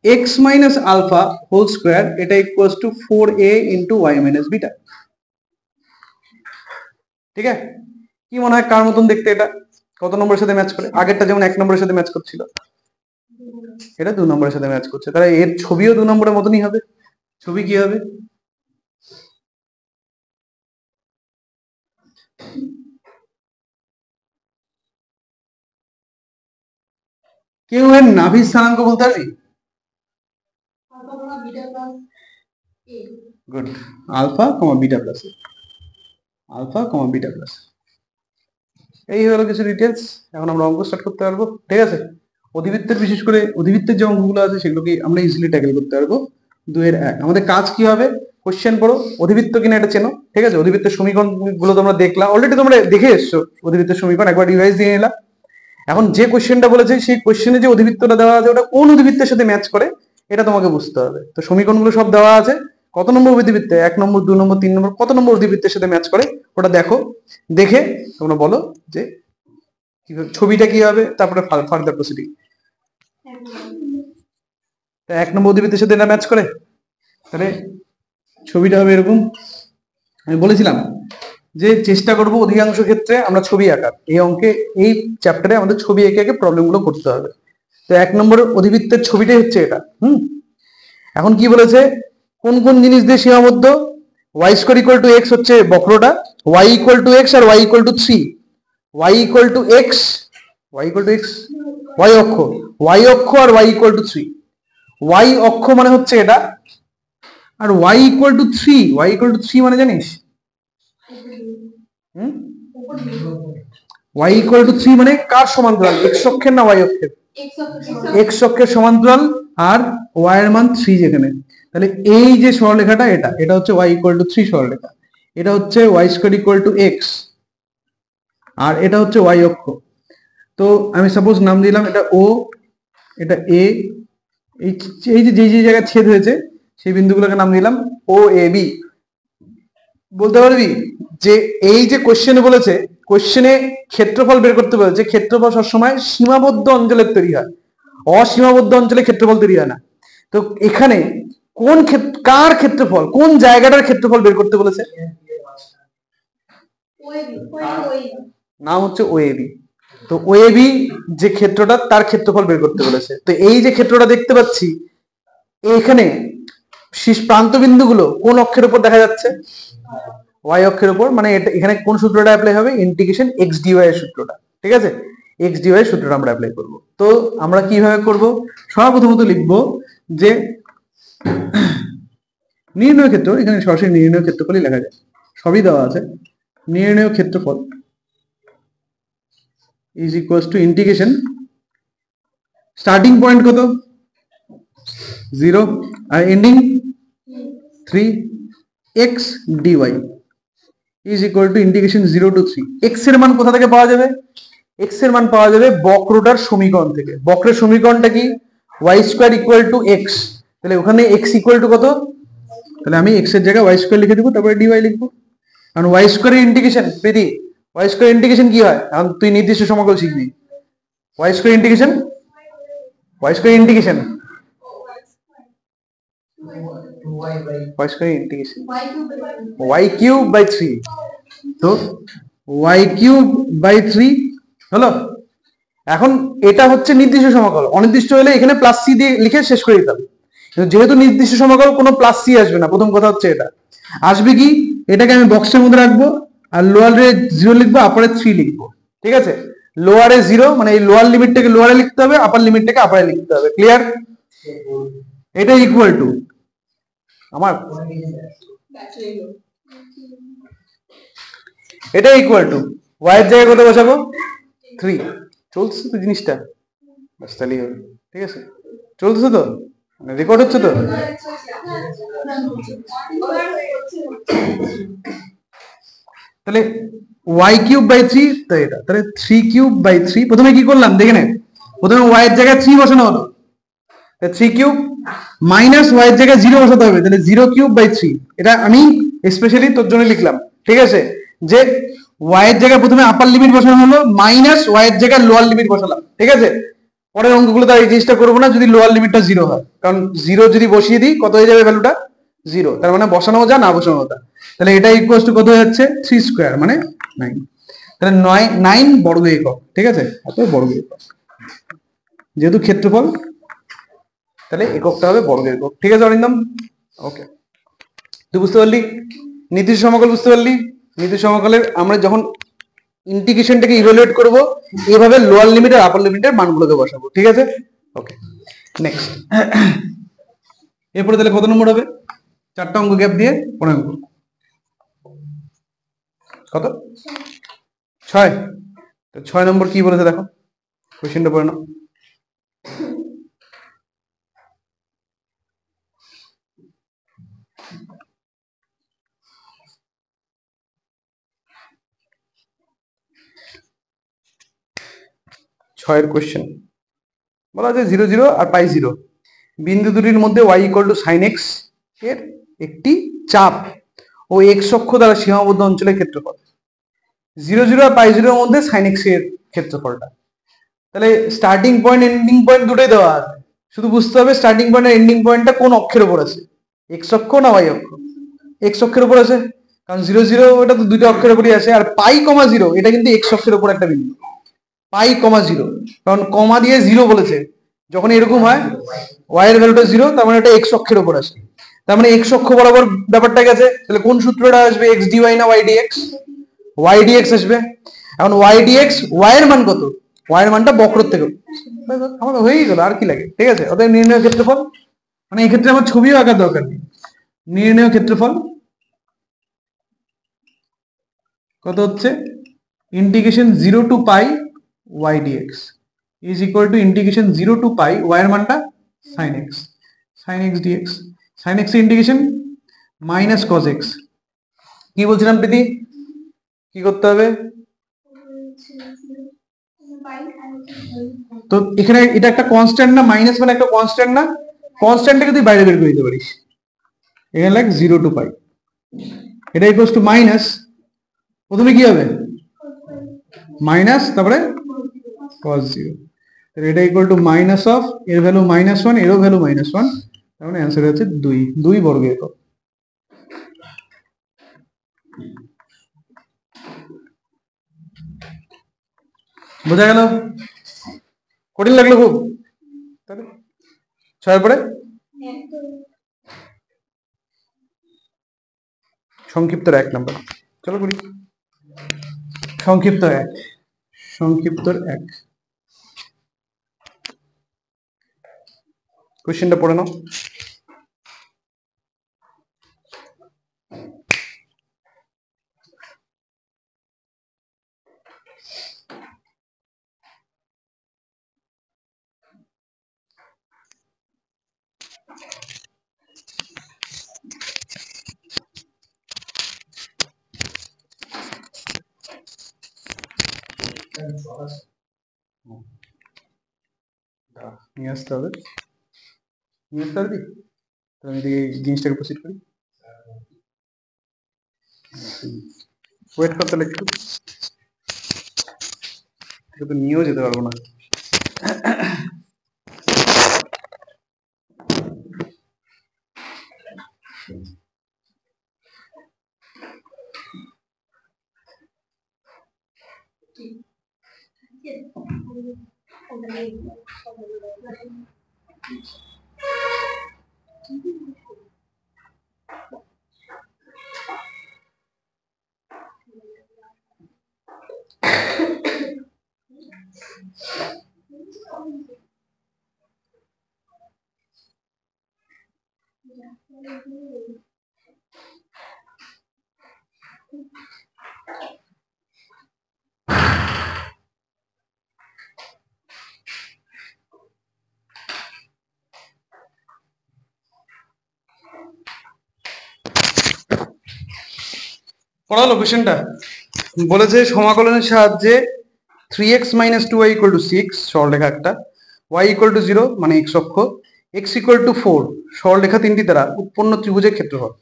x minus alpha whole square, এটা equals to 4a into y minus beta. ঠিক আছে, কি মনে হয় কার মতন দেখতে, এটা কত নম্বরের সাথে ম্যাচ করে? আগেরটা যেমন 1 নম্বরের সাথে ম্যাচ করছিল, এটা 2 নম্বরের সাথে ম্যাচ করছে, তাহলে এর ছবিও 2 নম্বরের মতনই হবে। ছবি কি হবে, কেউ এর নাভির স্থানাঙ্ক বলতে পারবি? Good, alpha comma beta plus, alpha comma beta plus. এই হলো কিছু ডিটেলস, এখন আমরা অঙ্ক স্টার্ট করতে পারবো। ঠিক আছে, অধিবৃত্তের বিশেষ করে অধিবৃত্তের যে অঙ্কগুলো আছে সেগুলোকে আমরা ইজিলি ট্যাকেল করতে পারবো। 2-এর 1 আমাদের কাজ কি হবে, কোশ্চেন পড়ো, অধিবৃত্ত কিনা এটা চেনো। ঠিক আছে, অধিবৃত্তের সমীকরণ গুলো তোমরা দেখলা, অলরেডি তোমরা দেখে এসছো অধিবৃত্তের সমীকরণ, একবার রিভাইজ দিয়ে নিলা। এখন যে কোশ্চেনটা বলেছে সেই কোশ্চেনে যে অধিবৃত্তটা দেওয়া আছে ওটা কোন অধিবৃত্তের সাথে ম্যাচ করে এটা তোমাকে বুঝতে হবে। তো সমীকরণগুলো সব দেওয়া আছে, কত নম্বর অধিবৃত্তে, 1 নম্বর 2 নম্বর 3 নম্বর কত নম্বর অধিবৃত্তের সাথে ম্যাচ করে ওটা দেখো, দেখে তোমরা বলো যে ছবিটা কি হবে, তারপরে ফার্দার প্রসিডিং। 1 নম্বর অধিবৃত্তের সাথে এটা ম্যাচ করে, তাহলে ছবিটা হবে এরকম। আমি বলেছিলাম যে চেষ্টা করব অধিকাংশ ক্ষেত্রে আমরা ছবি আঁকার, এই অঙ্কে এই চ্যাপ্টারে আমাদের ছবি এঁকে এঁকে প্রবলেম গুলো করতে হবে। তো 1 নম্বর অধিবৃত্তের ছবিটাই হচ্ছে এটা। এখন কি বলেছে, কোন কোন জিনিস দিয়ে সীমাবদ্ধ, y square equal to x হচ্ছে বক্রটা, y ইকুয়াল টু x আর y equal to 3, y equal to x, y equal to x, y অক্ষ, y অক্ষ আর y ইকুয়াল টু 3, y অক্ষ মানে হচ্ছে এটা, আর y equal to 3, y equal to 3 মানে জানিস, y ইকুয়াল টু 3 মানে কার সমান্তরাল, x অক্ষের না y অক্ষের, x অক্ষের সমান্তরাল, আর y এর মান 3 যেখানে। তাহলে এই যে সরলরেখাটা এটা, এটা হচ্ছে y ইকুয়াল টু 3 সরলরেখা, এটা হচ্ছে y square equal to x, আর এটা হচ্ছে y অক্ষ। তো আমি সাপোজ নাম দিলাম এটা ও, এটা এ, এই যে যে জায়গায় ছেদ হয়েছে সেই বিন্দুগুলোকে নাম দিলাম ও এ বি। বলতে পারবি যে এই যে কোশ্চেনে বলেছে, কোশ্চেনে ক্ষেত্রফল বের করতে বলেছে, ক্ষেত্রফল সবসময় সীমাবদ্ধ অঞ্চলের তৈরি হয়, অসীমাবদ্ধ অঞ্চলে ক্ষেত্রফল তৈরি হয় না। তো এখানে কোন কার ক্ষেত্রফল, কোন জায়গাটার ক্ষেত্রফল বের করতে বলেছে? নাম হচ্ছে ওএবি। তো ওএবি যে ক্ষেত্রটা তার ক্ষেত্রফল বের করতে বলেছে। তো এই যে ক্ষেত্রটা দেখতে পাচ্ছি এখানে শীর্ষ প্রান্ত বিন্দুগুলো কোন অক্ষের উপর দেখা যাচ্ছে? ওয়াই অক্ষের উপর। মানে এখানে কোন সূত্রটা অ্যাপ্লাই হবে? ইন্টিগ্রেশন এক্স ডিওয়াই এর সূত্রটা। ঠিক আছে, এক্স ডিওয়াই এর সূত্রটা আমরা অ্যাপ্লাই করব। তো আমরা কিভাবে করব? সর্বপ্রথমত লিখব যে নির্ণয় ক্ষেত্র, এখানে সরাসরি নির্ণয় ক্ষেত্রফলই লেখা যায়, সবই দেওয়া আছে। নির্ণয় ক্ষেত্রফল is equals to integration, starting point কত? 0 আর ending 3, X D Y is equal to integration 0 to 3। X এর মান কোথা থেকে পাওয়া যাবে? এক্স এর মান পাওয়া যাবে বক্রটার সমীকরণ থেকে। বক্রের সমীকরণটা কি? Y square equal to x. তাহলে ওখানে এক্স ইকুয়াল টু কত? তাহলে আমি এক্স এর জায়গায় ওয়াই স্কোয়ার লিখে দেবো, তারপরে ডিওয়াই লিখবো। কারণ ওয়াই স্কোয়ারের ইন্টিগ্রেশন প্রীতি, ওয়াই স্কোয়ার ইন্টিগ্রেশন কি হয়? এখন তুই নির্দিষ্ট সমকল শিখবি। Y square integration, Y square integration Y square integration Y cube by 3। তো ওয়াই কিউব বাই 3 হলো। এখন এটা হচ্ছে নির্দিষ্ট সমকল, অনির্দিষ্ট হলে এখানে প্লাস সি দিয়ে লিখে শেষ করে দিতাম। যেহেতু নির্দিষ্ট সমকল, কোনো প্লাস সি আসবে না। প্রথম কথা হচ্ছে এটা আসবে কি, এটাকে আমি বক্সের মধ্যে রাখবো আর লোয়ারে 0 লিখবো, আপারে 3 লিখবো। ঠিক আছে, লোয়ারে 0 মানে এই লোয়ার লিমিটটাকে লোয়ারে লিখতে হবে, আপার লিমিটটাকে আপারে লিখতে হবে। ক্লিয়ার? এটা ইকুয়াল টু আমার, এটা ইকুয়াল টু ওয়াই এর জায়গায় কত বসাবো? 3। চলছে তো জিনিসটা, বাস তাহলেই হবে। ঠিক আছে, চলছে তো, রেকর্ড হচ্ছে তো। তাহলে ওয়াই কিউব বাই 3, তো এটা তাহলে 3 কিউব বাই 3। প্রথমে কি করলাম দেখে নে, প্রথমে ওয়াই এর জায়গায় 3 বসানো হলো, 3 কিউব মাইনাস ওয়াই এর জায়গায় 0 বসাতে হবে, তাহলে 0 কিউব বাই 3। এটা আমি স্পেশালি তোর জন্য লিখলাম। ঠিক আছে, যে ওয়াই এর জায়গায় প্রথমে আপার লিমিট বসানো হলো, মাইনাস ওয়াই এর জায়গায় লোয়ার লিমিট বসালাম। ঠিক আছে, পরের অঙ্কগুলো তার এই জিনিসটা করবো না যদি লোয়ার লিমিটটা 0 হয়, কারণ 0 যদি বসিয়ে দিই কত হয়ে যাবে ভ্যালুটা? 0। তার মানে বসানো যা না বসানো যা। তাহলে এটা ইকুয়াল টু কত হয়ে যাচ্ছে? 3 স্কোয়ার মানে 9। তাহলে 9 বর্গ একক। ঠিক আছে, অত বর্গ একক, যেহেতু ক্ষেত্রফল তাহলে এককটা হবে বর্গ একক। ঠিক আছে অরিন্দম? ওকে, তুই বুঝতে পারলি? নির্দিষ্ট সমকল বুঝতে পারলি? নির্দিষ্ট সমকলের আমরা যখন ইন্টিগ্রেশনটাকে ইভালুয়েট করব, এইভাবে লোয়ার লিমিট আর আপার লিমিটের মানগুলোকে বসাবো। ঠিক আছে, ওকে নেক্সট। এরপরে তাহলে কত নম্বর হবে? 4টা অঙ্ক গ্যাপ দিয়ে 15 অঙ্ক। কত? 6। তো 6 নম্বর কি বলেছে দেখো, কোশ্চেনটা পড়ে নাও। ছয়ের কোশ্চেন বলা আছে 0 0 আর পাই 0 বিন্দু দুটির মধ্যে y equal to sine x এর একটি চাপ ও এক্স অক্ষ দ্বারা সীমাবদ্ধ অঞ্চলের ক্ষেত্রফল। 0 0 আর পাই 0 এর মধ্যে সাইন এক্স এর ক্ষেত্রফলটা। তাহলে স্টার্টিং পয়েন্ট এন্ডিং পয়েন্ট দুটোই দেওয়া আছে, শুধু বুঝতে হবে স্টার্টিং পয়েন্ট আর এন্ডিং পয়েন্টটা কোন অক্ষের উপর আছে, এক্স অক্ষ না ওয়াই অক্ষ? এক্স অক্ষের উপর আছে, কারণ 0 0 ওটা তো দুটো অক্ষের উপরই আছে। আর পাই কমা 0 এটা কিন্তু এক্স অক্ষের উপর একটা বিন্দু, পাই কমা 0, কারণ কমা দিয়ে 0 বলেছে। যখন এরকম হয় ওয়াই এর ভ্যালুটা 0, তার মানে এটা এক্স অক্ষের উপর আসে, তার মানে এক্স অক্ষ বরাবর ব্যাপারটা গেছে। তাহলে কোন সূত্রটা আসবে? এক্স ডিওয়াই না ওয়াই ডিএক্স? ওয়াই ডিএক্স আসবে। এখন ওয়াই ডিএক্স, ওয়াই এর মান কত? ওয়াই এর মানটা বক্রর থেকে আমার হয়েই গেল, আর কি লাগে? ঠিক আছে, অতএব নির্ণয় ক্ষেত্রফল, মানে এই ক্ষেত্রে আমার ছবিও আঁকার দরকার নেই। নির্ণয় ক্ষেত্রফল কত হচ্ছে? Integration 0 to pi y dx is equal to integration 0 to pi y এর মানটা sine x, sine x dx. Sine x integration minus cos x. কি বলছিলাম প্রীতি, কি করতে হবে? তো এখানে এটা একটা কনস্ট্যান্ট না, মাইনাস মানে একটা কনস্ট্যান্ট না, কনস্ট্যান্টটাকে তুই বাইরে বের করে দিতে পারিস। এখানে লাইক 0 to পাই, এটা ইকুয়ালস টু মাইনাস, প্রথমে কি হবে মাইনাস তারপরে cos 0, এটা ইকুয়াল টু মাইনাস অফ এর ভ্যালু -1 এরও ভ্যালু -1, তার মানে অ্যান্সার হচ্ছে 2 বর্গ একক। বোঝা গেল? কঠিন লাগলো খুব? তাহলে 6 পরে সংক্ষিপ্ত 1 নাম্বার, চলো করি। সংক্ষিপ্ত 1 কোশ্চেনটা পড়ে নাও। নিয়ে আসতে হবে, নিয়ে আসতে পারবি? তো আমি এদিকে জিনিসটাকে প্রসিড করি, ওয়েট করতে হলে একটু তো নিয়েও যেতে পারবো না। পড়ালো কোশ্চেনটা, বলেছে সমাকলনের সাহায্যে 3x - 2y = 6 সরলরেখা একটা, y = 0 মানে x অক্ষ, x = 4 সরলরেখা তিনটি দ্বারা উৎপন্ন ত্রিভুজের ক্ষেত্রফল।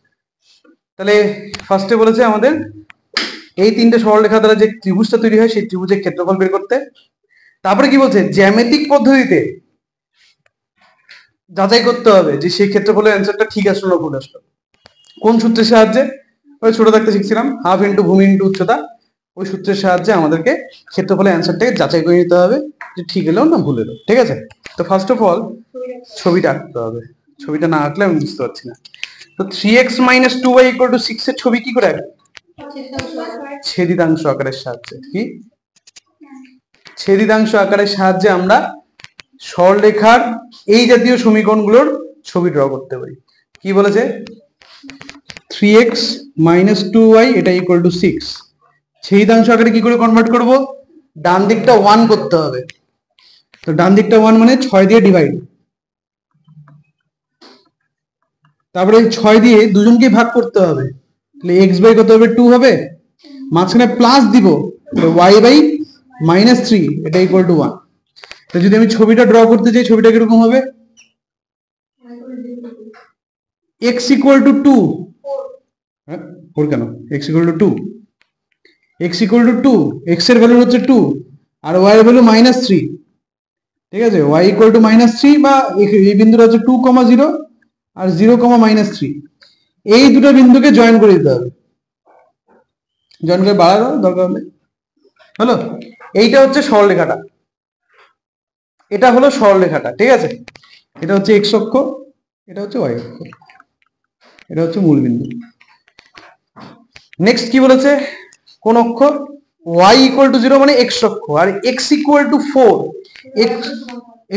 তাহলে ফার্স্টে বলেছে আমাদের এই তিনটে সরলরেখা দ্বারা যে ত্রিভুজটা তৈরি হয় সেই ত্রিভুজের ক্ষেত্রফল বের করতে। তারপরে কি বলছে, জ্যামিতিক পদ্ধতিতে যাচাই করতে হবে যে সেই ক্ষেত্রফলের অ্যান্সারটা ঠিক আসলো না ভুল আসলো। কোন সূত্রের সাহায্যে? ওই ছোট থাকতে শিখছিলাম, হাফ ইন্টু ভূমি ইন্টু উচ্চতা, ওই সূত্রের সাহায্যে আমাদেরকে ক্ষেত্রফলের অ্যান্সারটাকে যাচাই করে নিতে হবে যে ঠিক এলো না ভুল এলো। ঠিক আছে, তো ফার্স্ট অফ অল ছবিটা আঁকতে হবে, ছবিটা না আঁকলে আমি বুঝতে পারছি না। তো 3x - 2y = 6 এর ছবি কি করে আঁকবে? ছেদিতাংশ আকারের সাহায্যে। কি ছেদিতাংশ আকারের সাহায্যে আমরা সরলরেখার এই জাতীয় সমীকরণগুলোর ছবি ড্র করতে পারি। কি বলেছে, 3x - 2y এটা = 6, ছেদিতাংশ আকারে কি করে কনভার্ট করব? ডান দিকটা 1 করতে হবে, তো ডান দিকটা 1 মানে 6 দিয়ে ডিভাইড, তারপরে 6 দিয়ে দুজনকে ভাগ করতে হবে, তাহলে x বাই কত হবে 2 হবে, মাঝখানে প্লাস দিব y বাই -3 এটা = 1। তো যদি আমি ছবিটা ড্র করতে চাই ছবিটা কিরকম হবে? x = 2, হ্যাঁ 4 কেন, x = 2, x = 2, x এর ভ্যালু হচ্ছে 2 আর y এর ভ্যালু -3। ঠিক আছে, y = -3 বা এই বিন্দুটা হচ্ছে 2, 0 আর 0, -3, এই দুটো বিন্দুকে জয়েন করে দিতে হবে, জয়েন করে বাড়ানো দরকার হলে। হলো, এইটা হচ্ছে সরলরেখাটা, এটা হলো সরলরেখাটা। ঠিক আছে, এটা হচ্ছে x অক্ষ, এটা হচ্ছে y অক্ষ, এটা হচ্ছে মূল বিন্দু। নেক্সট কি বলেছে, কোন অক্ষ? y = 0 মানে x অক্ষ, আর x = 4,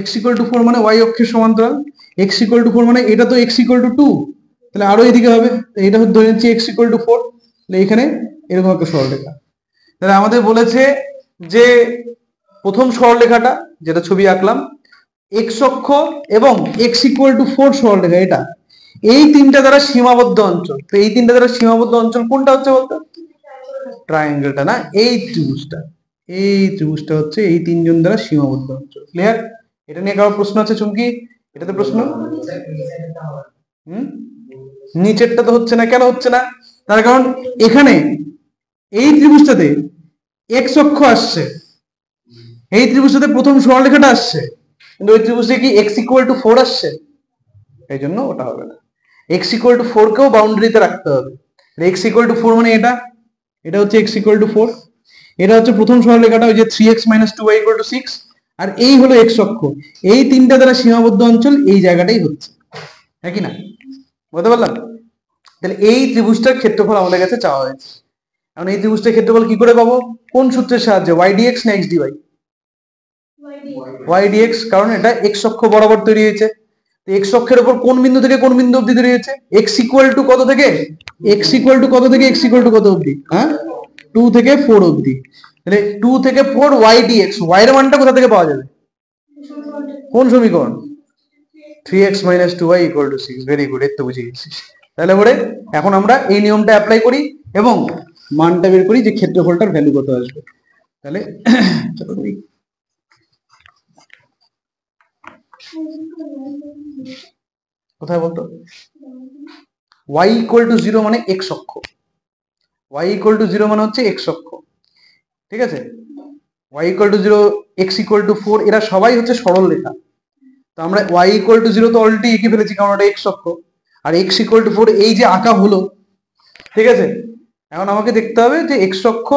x = 4 মানে y অক্ষের সমান্তরাল, x = 4 মানে এটা তো x = 2, তাহলে আরো এদিকে হবে, এটা হচ্ছে ধরে নিচ্ছি x = 4, তাহলে এখানে এরকম একটা সরলরেখা। তাহলে আমাদের বলেছে যে প্রথম সরলরেখাটা যেটা ছবি আঁকলাম, x অক্ষ এবং x = 4 সরলরেখা, এটা এই তিনটা দ্বারা সীমাবদ্ধ অঞ্চল। তো এই তিনটা দ্বারা সীমাবদ্ধ অঞ্চল কোনটা হচ্ছে বলতো? ট্রায়াঙ্গেলটা না, এই ত্রিভুজটা, এই ত্রিভুজটা হচ্ছে এই তিনজন দ্বারা সীমাবদ্ধ অঞ্চল। ক্লিয়ার? এটা নিয়ে কারো প্রশ্ন আছে চুমকি? এটাতে প্রশ্ন? নিচেরটা তো হচ্ছে না, কেন হচ্ছে না? তার কারণ এখানে এই ত্রিভুজটাতে এক্স অক্ষ আসছে, এই ত্রিভুজটাতে প্রথম সরলরেখাটা আসছে, কিন্তু ওই ত্রিভুজে কি এক্স ইকুয়াল টু 4 আসছে, এই জন্য ওটা হবে না। এক্স ইকুয়াল টু 4 কেও বাউন্ডারিতে রাখতে হবে। এক্স ইকুয়াল টু 4 মানে এটা হচ্ছে এক্স ইকুয়াল টু 4, এটা হচ্ছে প্রথম সরলরেখাটা, ওই যে 3x - 2y = 6, আর এই হলো এক্স অক্ষ। এই তিনটা দ্বারা সীমাবদ্ধ অঞ্চল এই জায়গাটাই হচ্ছে, হ্যাঁ কি না? বুঝতে পারলাম? তাহলে এই ত্রিভুজটার ক্ষেত্রফল আমাদের কাছে চাওয়া হয়েছে। এখন এই ত্রিভুজটার ক্ষেত্রফল কি করে পাবো? কোন সূত্রের সাহায্যে? y dx না x dy? y dx, কারণ এটা x অক্ষ বরাবর তৈরি হয়েছে। x অক্ষের উপর কোন বিন্দু থেকে কোন বিন্দু অবধি তৈরি হয়েছে? x ইকুয়াল টু কত থেকে x ইকুয়াল টু কত থেকে x ইকুয়াল টু কত অবধি? হ্যাঁ, 2 থেকে 4 অবধি। তাহলে 2 থেকে 4 y dx, y এর মানটা কোথা থেকে পাওয়া যাবে? কোন সমীকরণ? 3x - 2y = 6। ভেরি গুড, এই তো বুঝে গেছিস। তাহলে পরে এখন আমরা এই নিয়মটা অ্যাপ্লাই করি এবং মানটা বের করি যে ক্ষেত্রফলটার ভ্যালু কত আসবে। তাহলে চলো করি। কোথায় বলতো? y = 0 মানে x অক্ষ, y = 0 মানে হচ্ছে x অক্ষ, ঠিক আছে? y = 0, x = 4, এরা সবাই হচ্ছে সরল রেখা। তো আমরা y = 0 তো অলরেডি এঁকে ফেলেছি, কারণ এটা x অক্ষ, আর x = 4 এই যে আঁকা হলো, ঠিক আছে? এখন আমাকে দেখতে হবে যে x অক্ষ,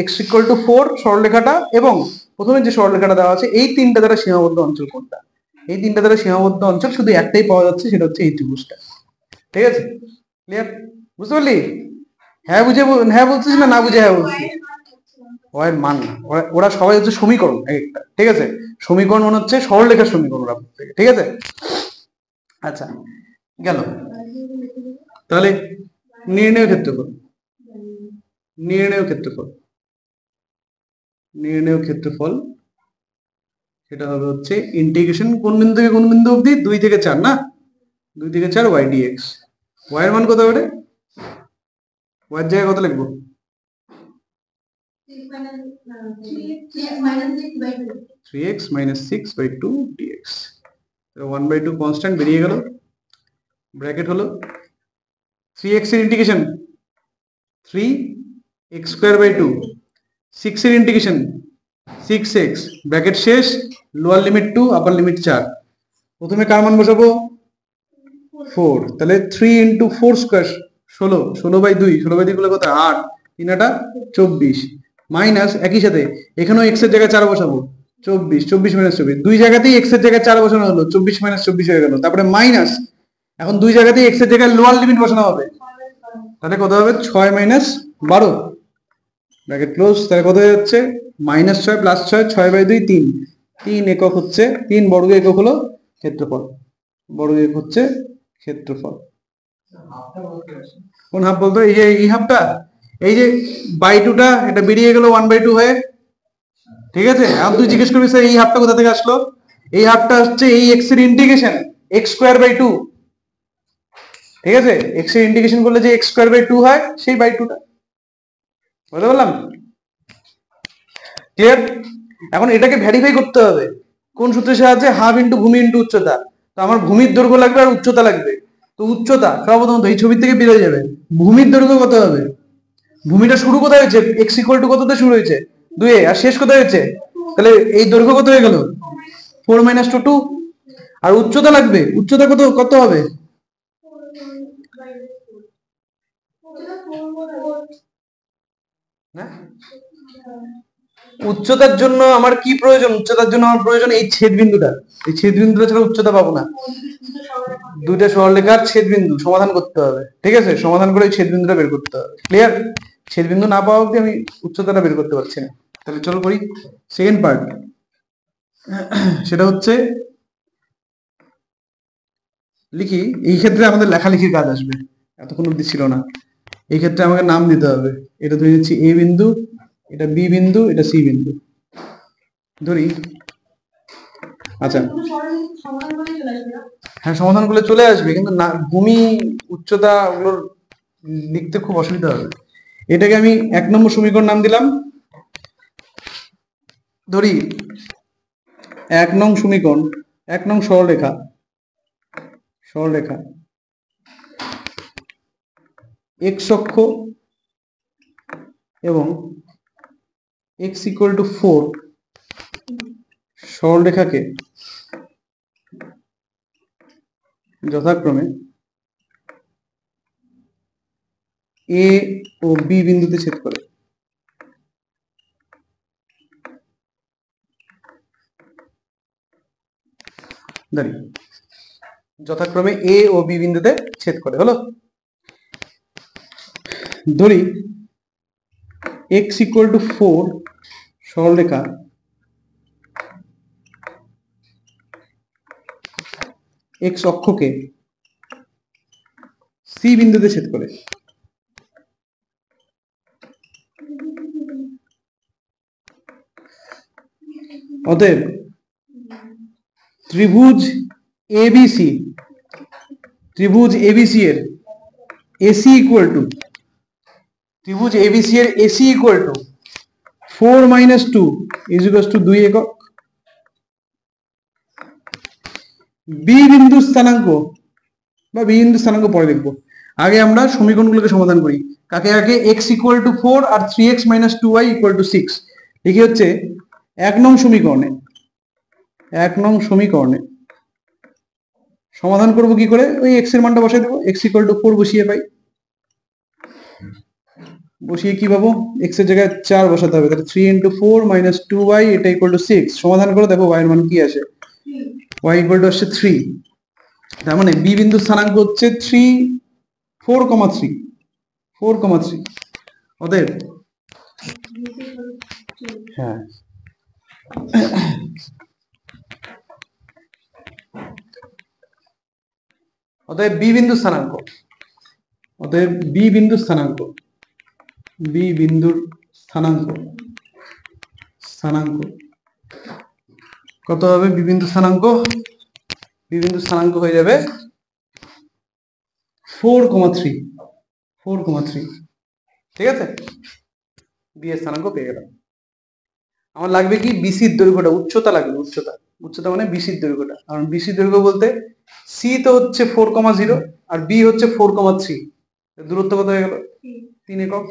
x = 4 সরলরেখাটা, এবং প্রথমে যে সরলরেখাটা দেওয়া আছে, এই তিনটা দ্বারা সীমাবদ্ধ অঞ্চল কোনটা? এই তিনটা দ্বারা সীমাবদ্ধ অঞ্চল শুধু একটাই পাওয়া যাচ্ছে, সেটা হচ্ছে এই ত্রিভুজটা। ঠিক আছে? ক্লিয়ার? বুঝতে পারলি? হ্যাঁ বুঝে, হ্যাঁ বলছিস না না বুঝে হ্যাঁ বলছিস? ওর মান না, ওরা সবাই হচ্ছে সমীকরণ একটা, ঠিক আছে? সমীকরণ মনে হচ্ছে সরলরেখার সমীকরণ ওরা, ঠিক আছে? আচ্ছা, গেল। তাহলে নির্ণয় ক্ষেত্রফল, নির্ণয় ক্ষেত্রফল, নির্ণয় ক্ষেত্রফল সেটা হবে হচ্ছে ইন্টিগ্রেশন কোন বিন্দু থেকে কোন বিন্দু অবধি? 2 থেকে 4 না? 2 থেকে 4 y dx। y এর মান কত হবে? y এর জায়গায় কত লিখবো? 3x - 6/2 dx। 1/2 কনস্ট্যান্ট বেরিয়ে গেল, ব্র্যাকেট হলো 3x এর ইন্টিগ্রেশন 3x²/2, 6 এর ইন্টিগ্রেশন 6x, ব্র্যাকেট শেষ, লোয়ার লিমিট 2, আপার লিমিট 4। প্রথমে কার মান বসাবো? 4। তাহলে 3 × 4² 16, 16/2, 16/2 গুলো কত? 8, 3 8 24, মাইনাস একই সাথে এখানেও x এর জায়গায় 4 বসাবো, 24, 24 - 24, দুই জায়গাতেই x এর জায়গায় 4 বসানো হলো, 24 - 24 হয়ে গেল। তারপরে মাইনাস, এখন দুই জায়গাতেই x এর জায়গায় লোয়ার লিমিট বসানো হবে, তাহলে কত হবে? 6 - 12, ব্র্যাকেট ক্লোজ। তাহলে কত হয়ে যাচ্ছে? -6 + 6, 6/2, 3। 3 একক হচ্ছে, 3 বর্গ একক হলো ক্ষেত্রফল, বর্গ একক হচ্ছে ক্ষেত্রফল। কোন হাফ বলতো? এই যে এই হাফটা, এই যে বাই 2টা, এটা বেরিয়ে গেল 1/2 হয়ে, ঠিক আছে? এখন তুই জিজ্ঞেস করবি স্যার এই হাফটা কোথা থেকে আসলো? এই হাফটা হচ্ছে এই x এর ইন্টিগ্রেশন x²/2, ঠিক আছে? x এর ইন্টিগ্রেশন করলে যে x²/2 হয়, সেই বাই 2টা। বুঝতে পারলাম? ক্লিয়ার? এখন এটাকে ভেরিফাই করতে হবে কোন সূত্রের সাহায্যে? হাফ ইন্টু ভূমি ইন্টু উচ্চতা। তো আমার ভূমির দৈর্ঘ্য লাগবে আর উচ্চতা লাগবে। তো উচ্চতা সর্বপ্রথম এই ছবি থেকে বেরিয়ে যাবে। ভূমির দৈর্ঘ্য কত হবে? ভূমিটা শুরু কোথায় হয়েছে? x = কততে শুরু হয়েছে? 2 এ, আর শেষ কোথায় হয়েছে? তাহলে এই দৈর্ঘ্য কত হয়ে গেল? 4 - 2। আর উচ্চতা লাগবে, উচ্চতা কত কত হবে? উচ্চতার জন্য আমার কি প্রয়োজন? উচ্চতার জন্য আমার প্রয়োজন এই ছেদবিন্দুটা। এই ছেদবিন্দুটা ছাড়া উচ্চতা পাবো না। দুইটা সরলরেখার ছেদবিন্দু সমাধান করতে হবে, ঠিক আছে? সমাধান করে এই ছেদবিন্দুটা বের করতে হবে। ক্লিয়ার? ছেদবিন্দু না পাওয়া অবধি আমি উচ্চতাটা বের করতে পারছি না। তাহলে চলো করি সেকেন্ড পার্ট। সেটা হচ্ছে লিখি, এই ক্ষেত্রে আমাদের লেখালেখির কাজ আসবে, এতক্ষণ অব্দি ছিল না। এই ক্ষেত্রে আমাকে নাম দিতে হবে। এটা ধরে নিচ্ছি এ বিন্দু, এটা বি বিন্দু, এটা সি বিন্দু ধরি। আচ্ছা, হ্যাঁ সমাধান করলে চলে আসবে, কিন্তু না, ভূমি উচ্চতা ওগুলোর লিখতে খুব অসুবিধা হবে। এটাকে আমি 1 নম্বর সমীকরণ নাম দিলাম, ধরি 1 নং সমীকরণ, 1 নং সরলরেখা x অক্ষ এবং x = 4 সরলরেখাকে যথাক্রমে A ও B বিন্দুতে ছেদ করে। যথাক্রমে A ও B বিন্দুতে ছেদ করে, হলো। ধরি x = 4 সরলরেখা x অক্ষকে C বিন্দুতে ছেদ করে। অতএব ত্রিভুজ ABC এর AC ত্রিভুজ ABC এর AC = 4 - 2 = 2 একক। B বিন্দুর স্থানাঙ্ক বা B বিন্দুর স্থানাঙ্ক পরে দেখব, আগে আমরা সমীকরণগুলোকে সমাধান করি। কাকে আগে? x = 4 আর 3x - 2y = 6 লিখে হচ্ছে 1 নং সমীকরণে সমাধান করব কি করে? ওই x এর মানটা বসাই দেব, x = 4 বসিয়ে পাই, বসিয়ে কি পাবো? x এর জায়গায় 4 বসাতে হবে, তাহলে 3 × 4 - 2y এটা = 6। সমাধান করে দেখো y এর মান কি আসে, y = 3। তার মানে b বিন্দুর স্থানাঙ্ক হচ্ছে 4,3। অতএব হ্যাঁ, অতএব b বিন্দুর স্থানাঙ্ক কত হবে? b বিন্দুর স্থানাঙ্ক হয়ে যাবে 4,3। ঠিক আছে, b এর স্থানাঙ্ক পেয়ে গেলাম। আমার লাগবে কি? BC এর দৈর্ঘ্যটা, উচ্চতা লাগবে, উচ্চতা মানে BC এর দৈর্ঘ্যটা। কারণ BC দৈর্ঘ্য বলতে C তো হচ্ছে 4,0 আর B হচ্ছে 4,3। দূরত্ব কত হয়ে গেল? 3 একক।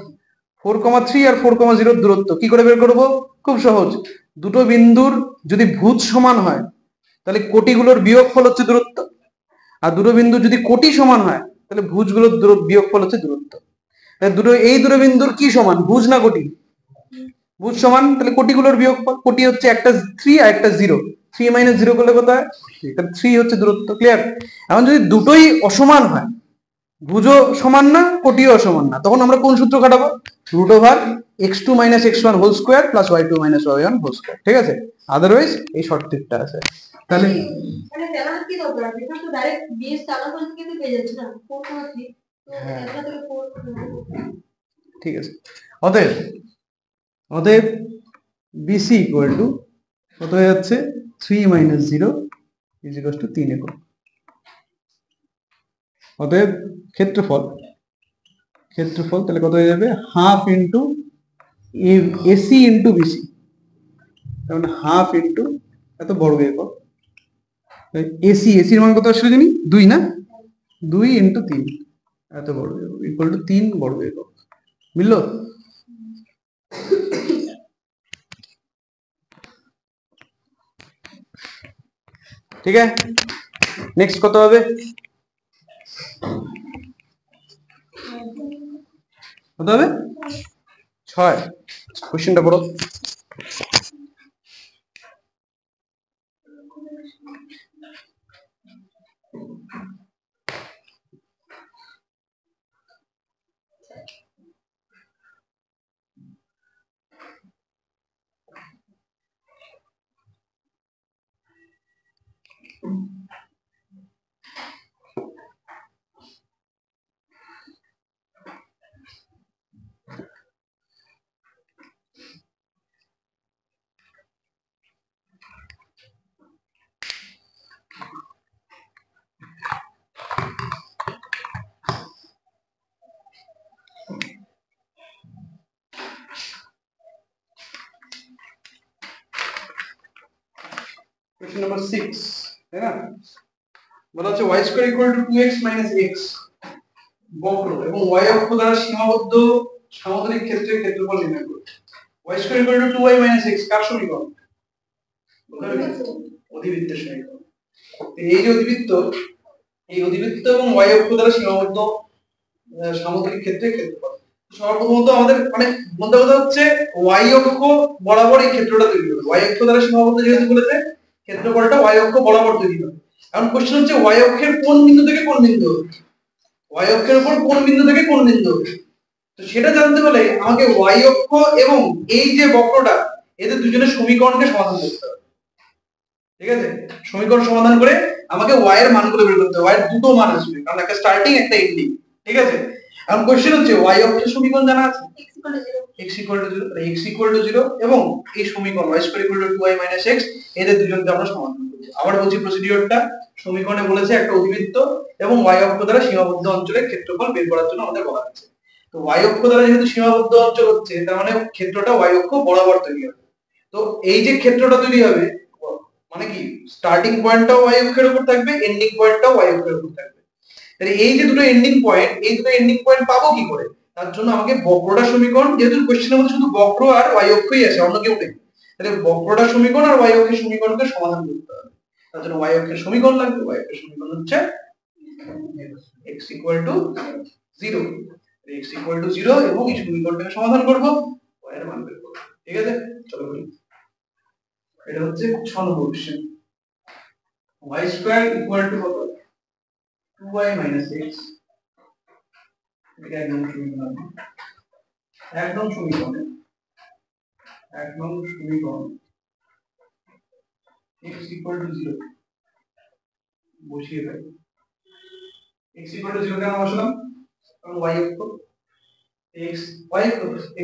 4,3 আর 4,0 দূরত্ব কি করে বের করব? খুব সহজ। দুটো বিন্দুর যদি ভুজ সমান হয় তাহলে কোটিগুলোর বিয়োগফল হচ্ছে দূরত্ব, আর দুটো বিন্দুর যদি কোটি সমান হয় তাহলে ভুজগুলোর বিয়োগফল হচ্ছে দূরত্ব। এই দুটো বিন্দুর কি সমান? ভুজ না কোটি? ভুজ সমান, তাহলে কোটিগুলোর বিয়োগফল। কোটি হচ্ছে একটা 3 আর একটা 0, 3 - 0 করলে কত হয়? 3। তাহলে 3 হচ্ছে দূরত্ব। ক্লিয়ার? এখন যদি দুটোই অসমান হয়, ভুজও সমান না কোটিও সমান না, তখন আমরা কোন সূত্র খাটাবো? √x2 - x1 whole square plus y2 - y1 whole square. ঠিক আছে, আদারওয়াইজ এই শর্ট ট্রিকটা আছে। তাহলে মানে তেমন কি দরকার, এটা তো ডাইরেক্ট বিএস তালাফল থেকে পেয়ে যাচ্ছে না 4,3। তো এটা থেকে 4। ঠিক আছে, অতএব BC = কত হয়ে যাচ্ছে? 3 - 0 = 3 একক। অতএব ক্ষেত্রফল তাহলে কত হয়ে যাবে? Half into AC into BC, তার মানে হাফ ইন্টু এত বর্গ একক। এসির মান কত আসলে জানি? 2 না? 2 × 3 এত বর্গ একক = 3 বর্গ একক। মিললো? ঠিক আছে, নেক্সট কত হবে? কত হবে? 6। কোশ্চেনটা পড়ো। কোশ্চেন নাম্বার 6, তাই না? বলা হচ্ছে y square equal two 2x minus x বক্র এবং y অক্ষ দ্বারা সীমাবদ্ধ সামুদ্রিক ক্ষেত্রের ক্ষেত্রফল নির্ণয় করো। y square equal two 2y minus x কার সমীকরণ? অধিবৃত্তের সমীকরণ। এই যে অধিবৃত্ত, এই অধিবৃত্ত এবং y অক্ষ দ্বারা সীমাবদ্ধ সামুদ্রিক ক্ষেত্রের ক্ষেত্রফল। সর্বপ্রথমত আমাদের মানে মূল কথা হচ্ছে y অক্ষ বরাবর এই ক্ষেত্রটা তৈরি হবে। y অক্ষ দ্বারা সীমাবদ্ধ যেহেতু বলেছে, ক্ষেত্রফলটা y অক্ষ বরাবর তৈরি হবে। এখন কোশ্চেন হচ্ছে y অক্ষের কোন বিন্দু থেকে কোন বিন্দু হবে? y অক্ষের উপর কোন বিন্দু থেকে কোন বিন্দু হবে? তো সেটা জানতে হলে আমাকে y অক্ষ এবং এই যে বক্রটা, এদের দুজনের সমীকরণকে সমাধান করতে হবে। ঠিক আছে? সমীকরণ সমাধান করে আমাকে y এর মানগুলো বের করতে হবে। y এর দুটো মান আসবে, কারণ একটা স্টার্টিং একটা এন্ডিং। ঠিক আছে? এখন কোশ্চেন হচ্ছে y অক্ষের সমীকরণ জানা আছে, x equal to 0, x equal to 0 এবং এই সমীকরণ y square equal to 2y minus x, এদের দুজনকে আমরা সমাধান করব। আবার বলছি প্রসিডিউরটা, সমীকরণে বলেছে একটা অধিবৃত্ত এবং y অক্ষ দ্বারা সীমাবদ্ধ অঞ্চলের ক্ষেত্রফল বের করার জন্য আমাদের বলা হয়েছে। তো y অক্ষ দ্বারা যেহেতু সীমাবদ্ধ অঞ্চল হচ্ছে, তার মানে ক্ষেত্রটা y অক্ষ বরাবর তৈরি হবে। তো এই যে ক্ষেত্রটা তৈরি হবে, মানে কি স্টার্টিং পয়েন্টটাও y অক্ষের উপর থাকবে, এন্ডিং পয়েন্টটাও y অক্ষের উপর থাকবে। তাহলে এই যে দুটো এন্ডিং পয়েন্ট, এই দুটো এন্ডিং পয়েন্ট পাবো কি করে? তার জন্য আমাকে বক্রটা সমীকরণ, যেহেতু কোশ্চেনের মধ্যে শুধু বক্র আর y অক্ষই আছে, অন্য কেউ নেই, তাহলে বক্রটা সমীকরণ আর y অক্ষের সমীকরণকে সমাধান করতে হবে। তার জন্য y অক্ষের সমীকরণ লাগবে। y অক্ষের সমীকরণ হচ্ছে x equal to 0, x equal to 0 এবং এই সমীকরণটাকে সমাধান করব, y এর মান বের করব। ঠিক আছে, চলো করি। এটা হচ্ছে 6 number question. y square equal to কত? 2y minus x। এটা একদম সমীকরণ, একদম সমীকরণ, একদম সমীকরণ x equal to 0 বসিয়ে দেব। x equal to 0 কেন বসালাম? কারণ y অক্ষ,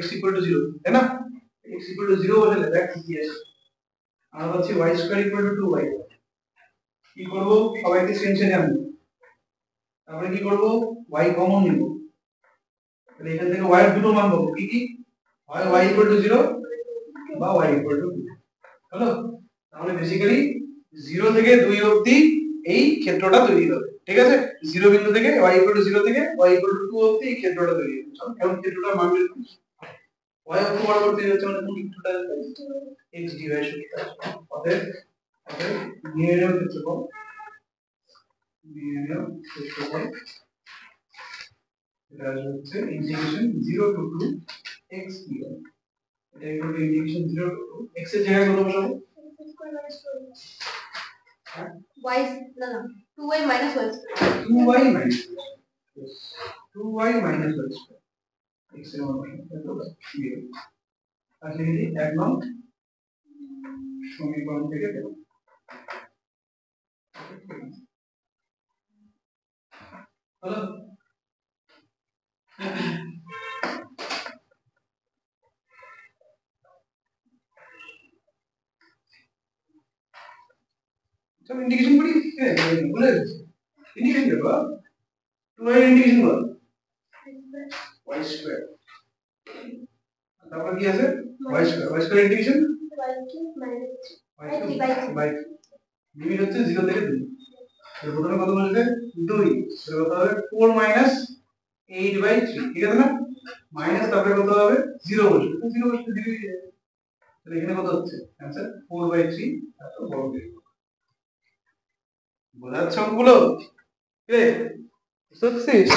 x equal to 0, তাই না? x equal to 0 বসালে দেখ কি আসে। আমরা বলছি y square equal to 2y। কি করব? সবাইকে সেন্সে জানবো। তারপরে কি করব? y কমন নিব। তাহলে এখান থেকে y এর দুটো মান পাবো। কি কি? হয় y equal to 0 বা y equal to 2। হলো? তাহলে বেসিক্যালি 0 থেকে 2 অবধি এই ক্ষেত্রটা তৈরি হবে। ঠিক আছে? 0 বিন্দু থেকে y equal to 0 থেকে y equal to 2 অবধি এই ক্ষেত্রটা তৈরি হবে। চলো এখন ক্ষেত্রটার মান বের করি। y অক্ষ বরাবর তৈরি হচ্ছে মানে কোন ক্ষেত্রটা? x dy সূত্র। অতএব নির্ণেয় ক্ষেত্রফল, নির্ণেয় ক্ষেত্রফল এটা হচ্ছে ইন্টিগ্রেশন 0 to 2 x dy। এটা equal to integration 0 to 2 x এর জায়গায় কত বসাবো? y না 2y minus y square, 2y minus 2y minus y square, x এর মান বসাবো। তাহলে এই এক নং সমীকরণ থেকে দেব। হলো? চলো ইন্টিগ্রেশন করি। বলে ইন্টিগ্রেশন করব। 2y ইন্টিগ্রেশন করব y স্কয়ার, তারপর কি আছে? y square integration y cube by limit হচ্ছে 0 থেকে 2। এর প্রথমে কত বলতে? 2। এর কত হবে? 4 মাইনাস 8/3। ঠিক আছে না? মাইনাস তারপরে কত হবে? 0 বসবে। তো 0 বসবে 0 হয়ে যাবে। তাহলে এখানে কত হচ্ছে? आंसर 4/3 এত বড় হবে। বোঝা যাচ্ছে অঙ্কগুলো? কে বুঝতে পারছিস?